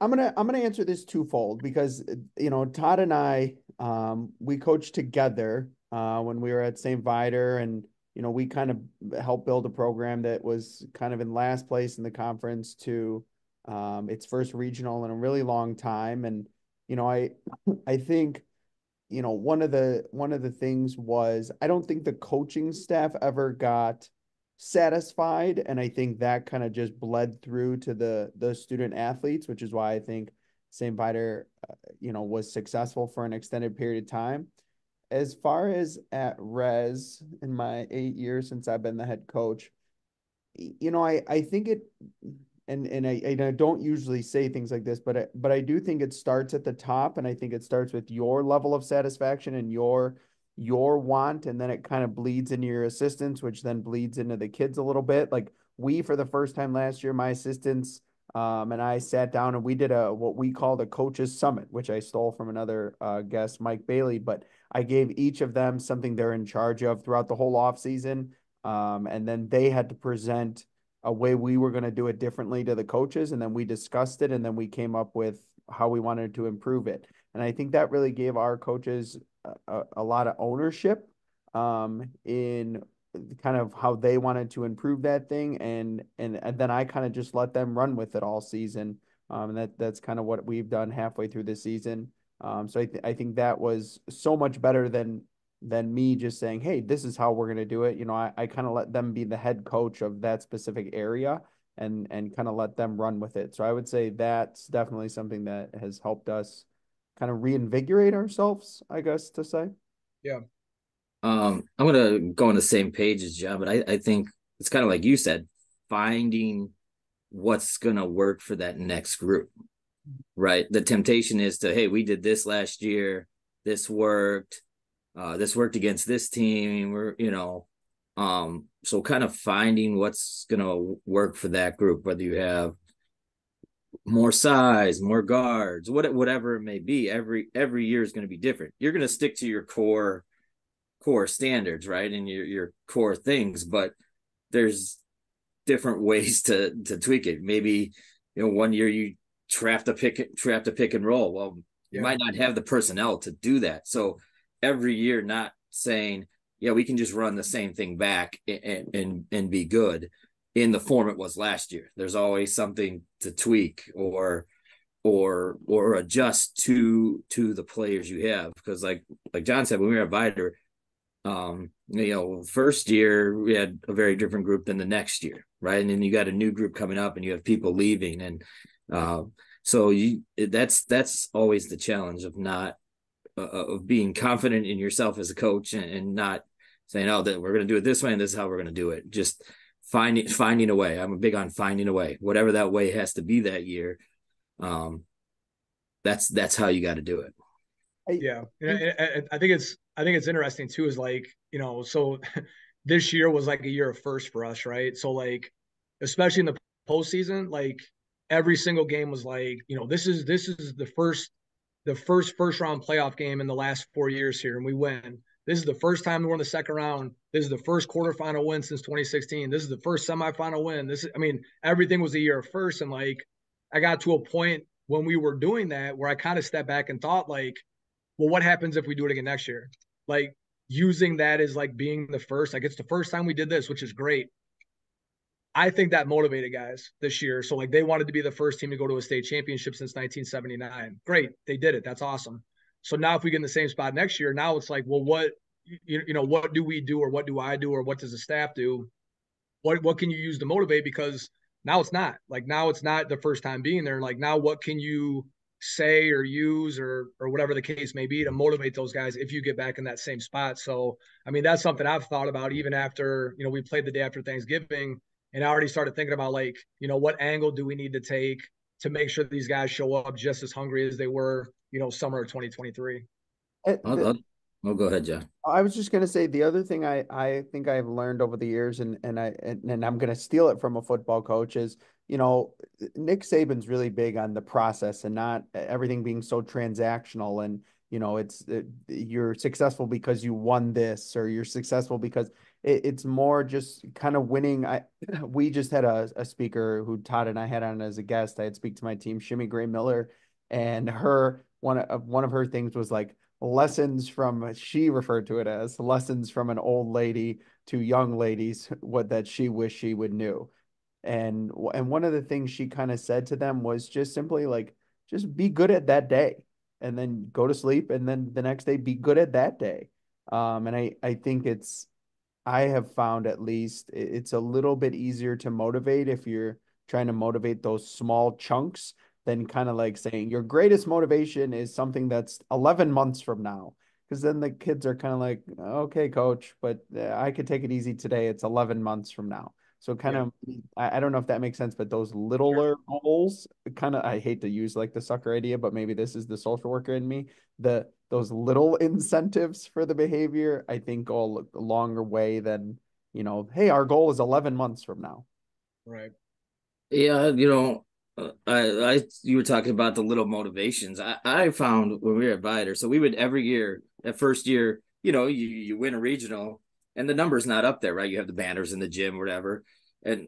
I'm gonna answer this twofold because Todd and I we coached together when we were at St. Viator, and we kind of helped build a program that was kind of in last place in the conference to its first regional in a really long time. And I think one of the things was, I don't think the coaching staff ever got satisfied, and I think that kind of just bled through to the student athletes, which is why I think St. Viator was successful for an extended period of time. As far as at Res, in my 8 years since I've been the head coach, I think I don't usually say things like this, but I do think it starts at the top, and I think it starts with your level of satisfaction and your want, and then it kind of bleeds into your assistants, which then bleeds into the kids a little bit. Like we, for the first time last year, my assistants and I sat down and we did a what we called a coaches summit, which I stole from another guest, Mike Bailey. But I gave each of them something they're in charge of throughout the whole off season, and then they had to present a way we were going to do it differently to the coaches, and then we discussed it, and then we came up with how we wanted to improve it. And I think that really gave our coaches a lot of ownership in kind of how they wanted to improve that thing, and then I kind of just let them run with it all season. And that's kind of what we've done halfway through the season. So I think that was so much better than me just saying, hey, this is how we're going to do it. I kind of let them be the head coach of that specific area, and kind of let them run with it. So I would say that's definitely something that has helped us kind of reinvigorate ourselves, I guess to say. Yeah. I'm gonna go on the same page as John, but I think it's kind of like you said, finding what's gonna work for that next group, right? The temptation is to, hey, we did this last year, this worked against this team. So kind of finding what's gonna work for that group, whether you have more size, more guards, whatever it may be. Every year is going to be different. You're going to stick to your core standards, right? And your core things, but there's different ways to tweak it. Maybe, one year you trap to pick and roll. Well, you might not have the personnel to do that. So every year, not saying, yeah, we can just run the same thing back and be good in the form it was last year. There's always something to tweak or adjust to the players you have. Because like John said, when we were at Vider, first year we had a very different group than the next year, right? And then you got a new group coming up, and you have people leaving, and so that's always the challenge of not of being confident in yourself as a coach, and not saying, oh, that we're going to do it this way and this is how we're going to do it. Just finding a way. I'm big on finding a way, whatever that way has to be that year. That's how you got to do it. Yeah. I think it's interesting too, is like, so this year was like a year of first for us, right? So like, especially in the postseason, like every single game was like, this is the first round playoff game in the last 4 years here, and we win. This is the first time we're in the second round. This is the first quarterfinal win since 2016. This is the first semifinal win. Everything was a year of first. And like, I got to a point when we were doing that where I kind of stepped back and thought, like, well, what happens if we do it again next year? Like, using that as like being the first, like it's the first time we did this, which is great. I think that motivated guys this year. So like, they wanted to be the first team to go to a state championship since 1979. Great. They did it. That's awesome. So now if we get in the same spot next year, now it's like, well, what do we do, or what do I do, or what does the staff do? What can you use to motivate? Because now it's not the first time being there. Like, now what can you say or use or whatever the case may be to motivate those guys if you get back in that same spot? So, that's something I've thought about even after, we played the day after Thanksgiving, and I already started thinking about, like, what angle do we need to take to make sure these guys show up just as hungry as they were, summer of 2023. Go ahead, John. I was just going to say the other thing I think I've learned over the years, and I'm going to steal it from a football coach, is, Nick Saban's really big on the process and not everything being so transactional. And, you're successful because you won this, or you're successful because it's more just kind of winning. We just had a speaker who Todd and I had on as a guest. I had speak to my team, Shimmy Gray Miller, and one of her things was like, she referred to it as lessons from an old lady to young ladies, what that she wished she would knew. And one of the things she kind of said to them was just simply like, just be good at that day, and then go to sleep, and then the next day be good at that day. And I think I have found, at least, it's a little bit easier to motivate if you're trying to motivate those small chunks than kind of like saying your greatest motivation is something that's 11 months from now. Because then the kids are kind of like, okay, coach, but I could take it easy today. It's 11 months from now. So kind of, I don't know if that makes sense, but those littler goals, kind of, I hate to use like the sucker idea, but maybe this is the social worker in me. Those little incentives for the behavior, I think go a longer way than, hey, our goal is 11 months from now. Right. Yeah, you were talking about the little motivations. I found when we were at Viator, so we would every year, that first year, you win a regional, and the number's not up there, right? You have the banners in the gym, whatever, and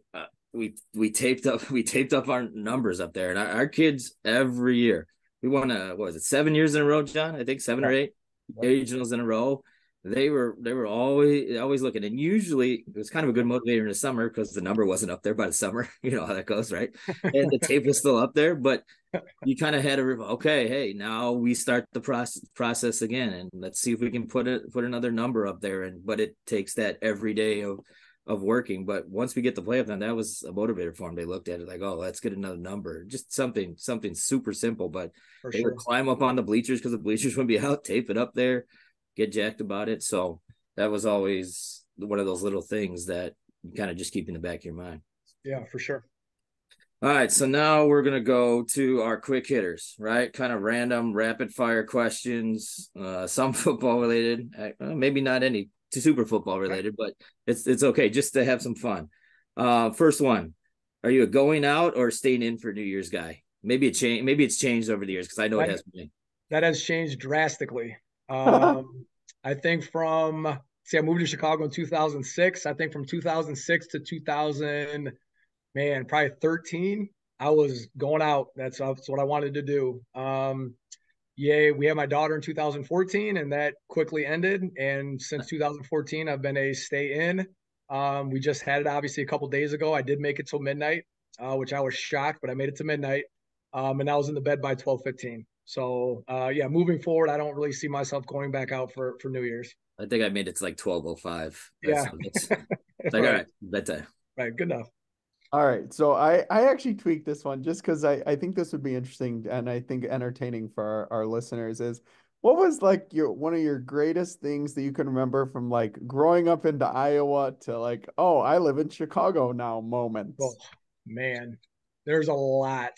we taped up our numbers up there, and our kids every year we won what was it, 7 years in a row, John? I think seven or eight regionals in a row. They were always looking, and usually it was kind of a good motivator in the summer because the number wasn't up there by the summer. You know how that goes, right? And the tape was still up there, but you kind of had to, okay, hey, now we start the process again, and let's see if we can put another number up there. But it takes that every day of working. But once we get the playoff done, that was a motivator for them. They looked at it like, oh, let's get another number. Just something super simple, but they would climb up on the bleachers because the bleachers would be out, tape it up there, get jacked about it. So that was always one of those little things that you kind of just keep in the back of your mind. Yeah, for sure. All right, so now we're going to go to our quick hitters, right? Kind of random, rapid fire questions, some football related, maybe not any super football related, but it's okay just to have some fun. First one, are you a going out or staying in for New Year's guy? Maybe it's changed over the years because I know it has been. That has changed drastically. I think I moved to Chicago in 2006. I think from 2006 to 2000, probably 13, I was going out. That's what I wanted to do. We had my daughter in 2014, and that quickly ended. And since 2014, I've been a stay in. We just had it obviously a couple days ago. I did make it till midnight, which I was shocked, but I made it to midnight. And I was in the bed by 12:15. So moving forward, I don't really see myself going back out for New Year's. I think I made it to like 12:05. Yeah. It's like, all right, bedtime. Right, good enough. All right. So I actually tweaked this one just because I think this would be interesting and I think entertaining for our listeners is what was like one of your greatest things that you can remember from like growing up into Iowa to like, oh, I live in Chicago now moments? Oh, man, there's a lot.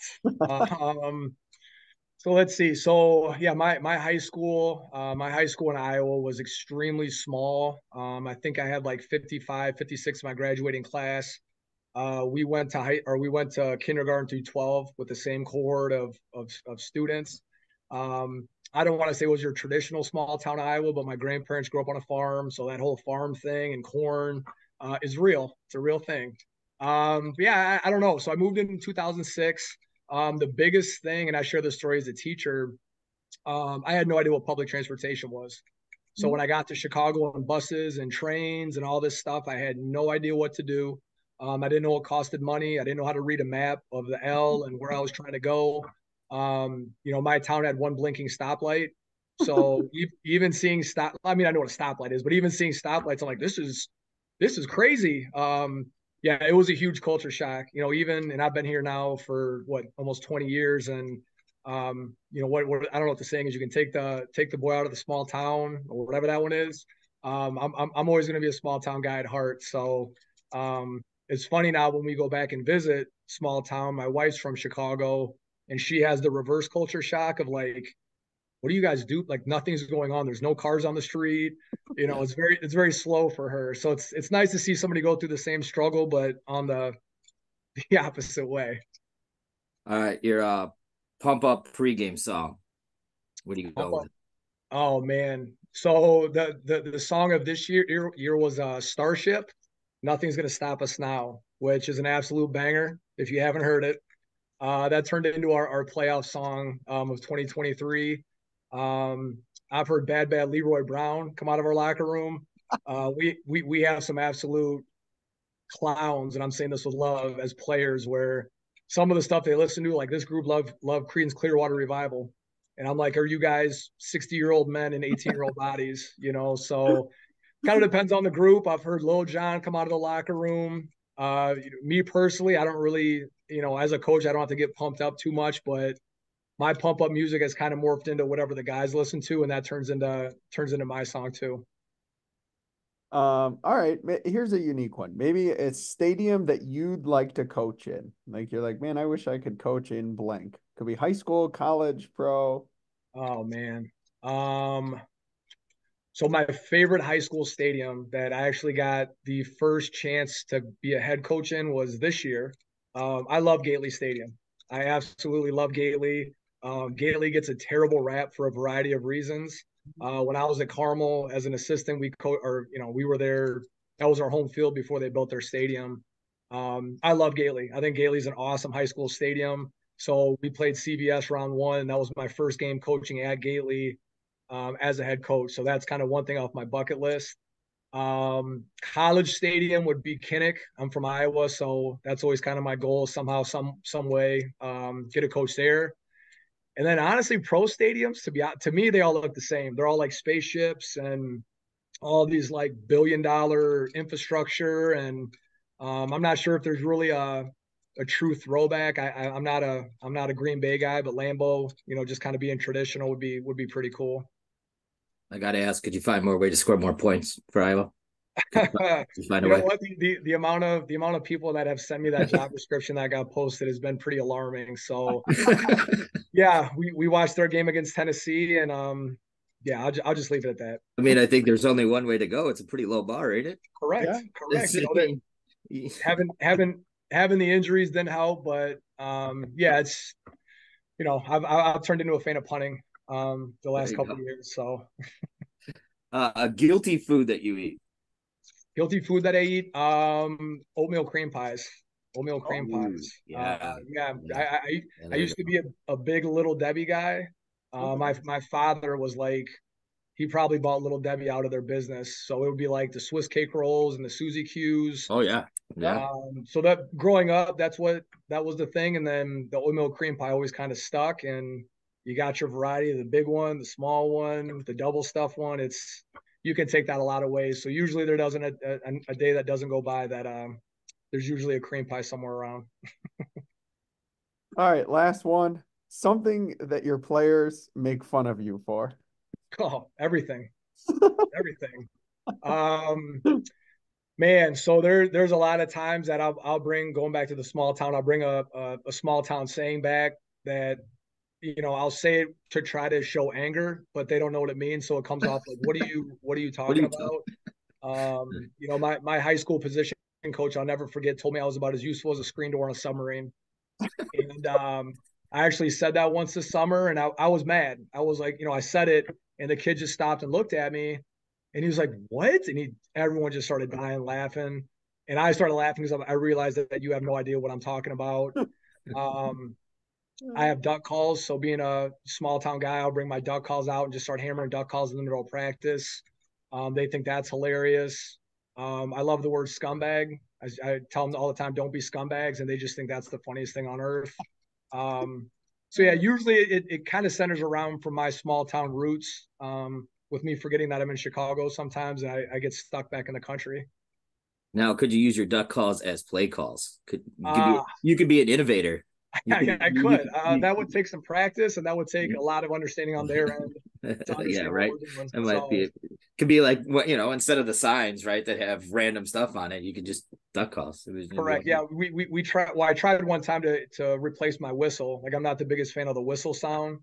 So let's see. So yeah, my high school in Iowa was extremely small. I think I had like 55, 56 in my graduating class. We went to kindergarten through 12 with the same cohort of students. I don't want to say it was your traditional small town Iowa, but my grandparents grew up on a farm, so that whole farm thing and corn is real. It's a real thing. I don't know. So I moved in 2006. The biggest thing, and I share this story as a teacher, I had no idea what public transportation was. So when I got to Chicago on buses and trains and all this stuff, I had no idea what to do. I didn't know it costed money. I didn't know how to read a map of the L and where I was trying to go. My town had one blinking stoplight. So even seeing I know what a stoplight is, but even seeing stoplights, I'm like, this is crazy. It was a huge culture shock, and I've been here now for almost 20 years. And, I don't know what the saying is. You can take the boy out of the small town or whatever that one is. I'm always going to be a small town guy at heart. So, it's funny now when we go back and visit small town, my wife's from Chicago and she has the reverse culture shock of like, what do you guys do? Like nothing's going on. There's no cars on the street. It's very slow for her. So it's nice to see somebody go through the same struggle, but on the opposite way. All right, your pump up pregame song. What do you go with? Oh man. So the song of this year was Starship. Nothing's Gonna Stop Us Now, which is an absolute banger. If you haven't heard it, that turned into our playoff song of 2023. I've heard Bad Leroy Brown come out of our locker room. We have some absolute clowns, and I'm saying this with love, as players, where some of the stuff they listen to, like this group love Creedence Clearwater Revival. And I'm like, are you guys 60-year-old men in 18-year-old bodies? So kind of depends on the group. I've heard Lil Jon come out of the locker room. Me personally, I don't really, as a coach, I don't have to get pumped up too much, but my pump up music has kind of morphed into whatever the guys listen to, and that turns into my song too. All right. Here's a unique one. Maybe a stadium that you'd like to coach in. Like you're like, man, I wish I could coach in blank. Could be high school, college, pro. Oh man. So my favorite high school stadium that I actually got the first chance to be a head coach in was this year. I love Gately Stadium. I absolutely love Gately. Gately gets a terrible rap for a variety of reasons. When I was at Carmel as an assistant, we were there. That was our home field before they built their stadium. I love Gately. I think Gately's an awesome high school stadium. So we played CVS round one, and that was my first game coaching at Gately as a head coach. So that's kind of one thing off my bucket list. College stadium would be Kinnick. I'm from Iowa, so that's always kind of my goal somehow, some way, get a coach there. And then honestly, pro stadiums, to me, they all look the same. They're all like spaceships and all these like $billion infrastructure. And I'm not sure if there's really a true throwback. I'm not a Green Bay guy, but Lambeau, just kind of being traditional would be pretty cool. I got to ask, could you find more way to score more points for Iowa? You know what? The amount of people that have sent me that job description that got posted has been pretty alarming. So yeah, we watched their game against Tennessee, and yeah, I'll just leave it at that. I mean, I think there's only one way to go. It's a pretty low bar, ain't it? Correct. Yeah. Correct. Having the injuries didn't help, but yeah, it's I've turned into a fan of punting the last couple of years. So a guilty food that you eat. Guilty food that I eat, oatmeal cream pies. Oatmeal cream pies. Yeah. I used to be a big Little Debbie guy. My father was like, he probably bought Little Debbie out of their business. So it would be like the Swiss cake rolls and the Suzy Q's. Oh yeah. Yeah. So that growing up, that was the thing. And then the oatmeal cream pie always kind of stuck, and you got your variety of the big one, the small one, the double stuff one. You can take that a lot of ways. So usually there doesn't a day that doesn't go by that there's usually a cream pie somewhere around. All right, last one. Something that your players make fun of you for. Oh, everything. Everything. Man, so there's a lot of times that I'll bring, going back to the small town, I'll bring a small town saying back that I'll say it to try to show anger, but they don't know what it means. So it comes off like, what are you talking about? My high school position coach, I'll never forget, told me I was about as useful as a screen door on a submarine. And I actually said that once this summer, and I was mad. I was like, I said it, and the kid just stopped and looked at me, and he was like, what? And everyone just started dying laughing. And I started laughing because I realized that you have no idea what I'm talking about. I have duck calls. So being a small town guy, I'll bring my duck calls out and just start hammering duck calls in the middle of practice. They think that's hilarious. I love the word scumbag. I tell them all the time, don't be scumbags. And they just think that's the funniest thing on earth. So yeah, usually it kind of centers around from my small town roots, with me forgetting that I'm in Chicago sometimes, and I get stuck back in the country. Now, could you use your duck calls as play calls? You could be an innovator. I could. That would take some practice, and that would take a lot of understanding on their end. Yeah, right. It might be. Could be like instead of the signs, right, that have random stuff on it, you could just duck calls. Correct. Yeah, we tried. Well, I tried one time to replace my whistle. Like, I'm not the biggest fan of the whistle sound.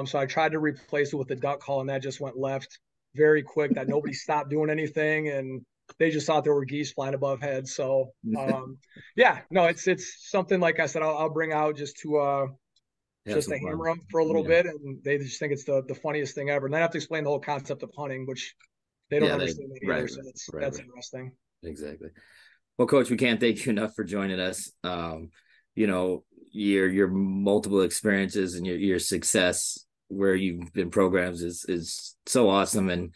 So I tried to replace it with the duck call, and that just went left very quick. That nobody stopped doing anything, and they just thought there were geese flying above heads. So yeah, no, it's something, like I said, I'll bring out just to hammer them for a little bit, and they just think it's the funniest thing ever. And then I have to explain the whole concept of hunting, which they don't understand either. So that's interesting. Exactly. Well, Coach, we can't thank you enough for joining us. Your multiple experiences and your success where you've been programs is so awesome. And,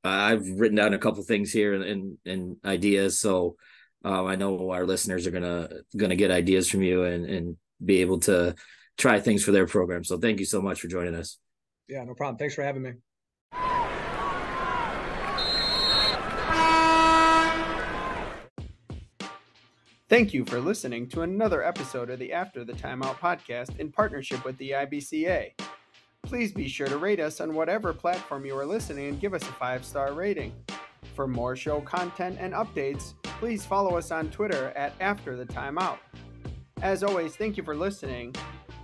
I've written down a couple things here and ideas. So I know our listeners are gonna get ideas from you and be able to try things for their program. So thank you so much for joining us. Yeah, no problem. Thanks for having me. Thank you for listening to another episode of the After the Timeout podcast in partnership with the IBCA. Please be sure to rate us on whatever platform you are listening and give us a 5-star rating. For more show content and updates, please follow us on Twitter at After the Timeout. As always, thank you for listening.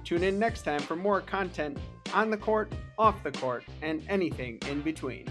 Tune in next time for more content on the court, off the court, and anything in between.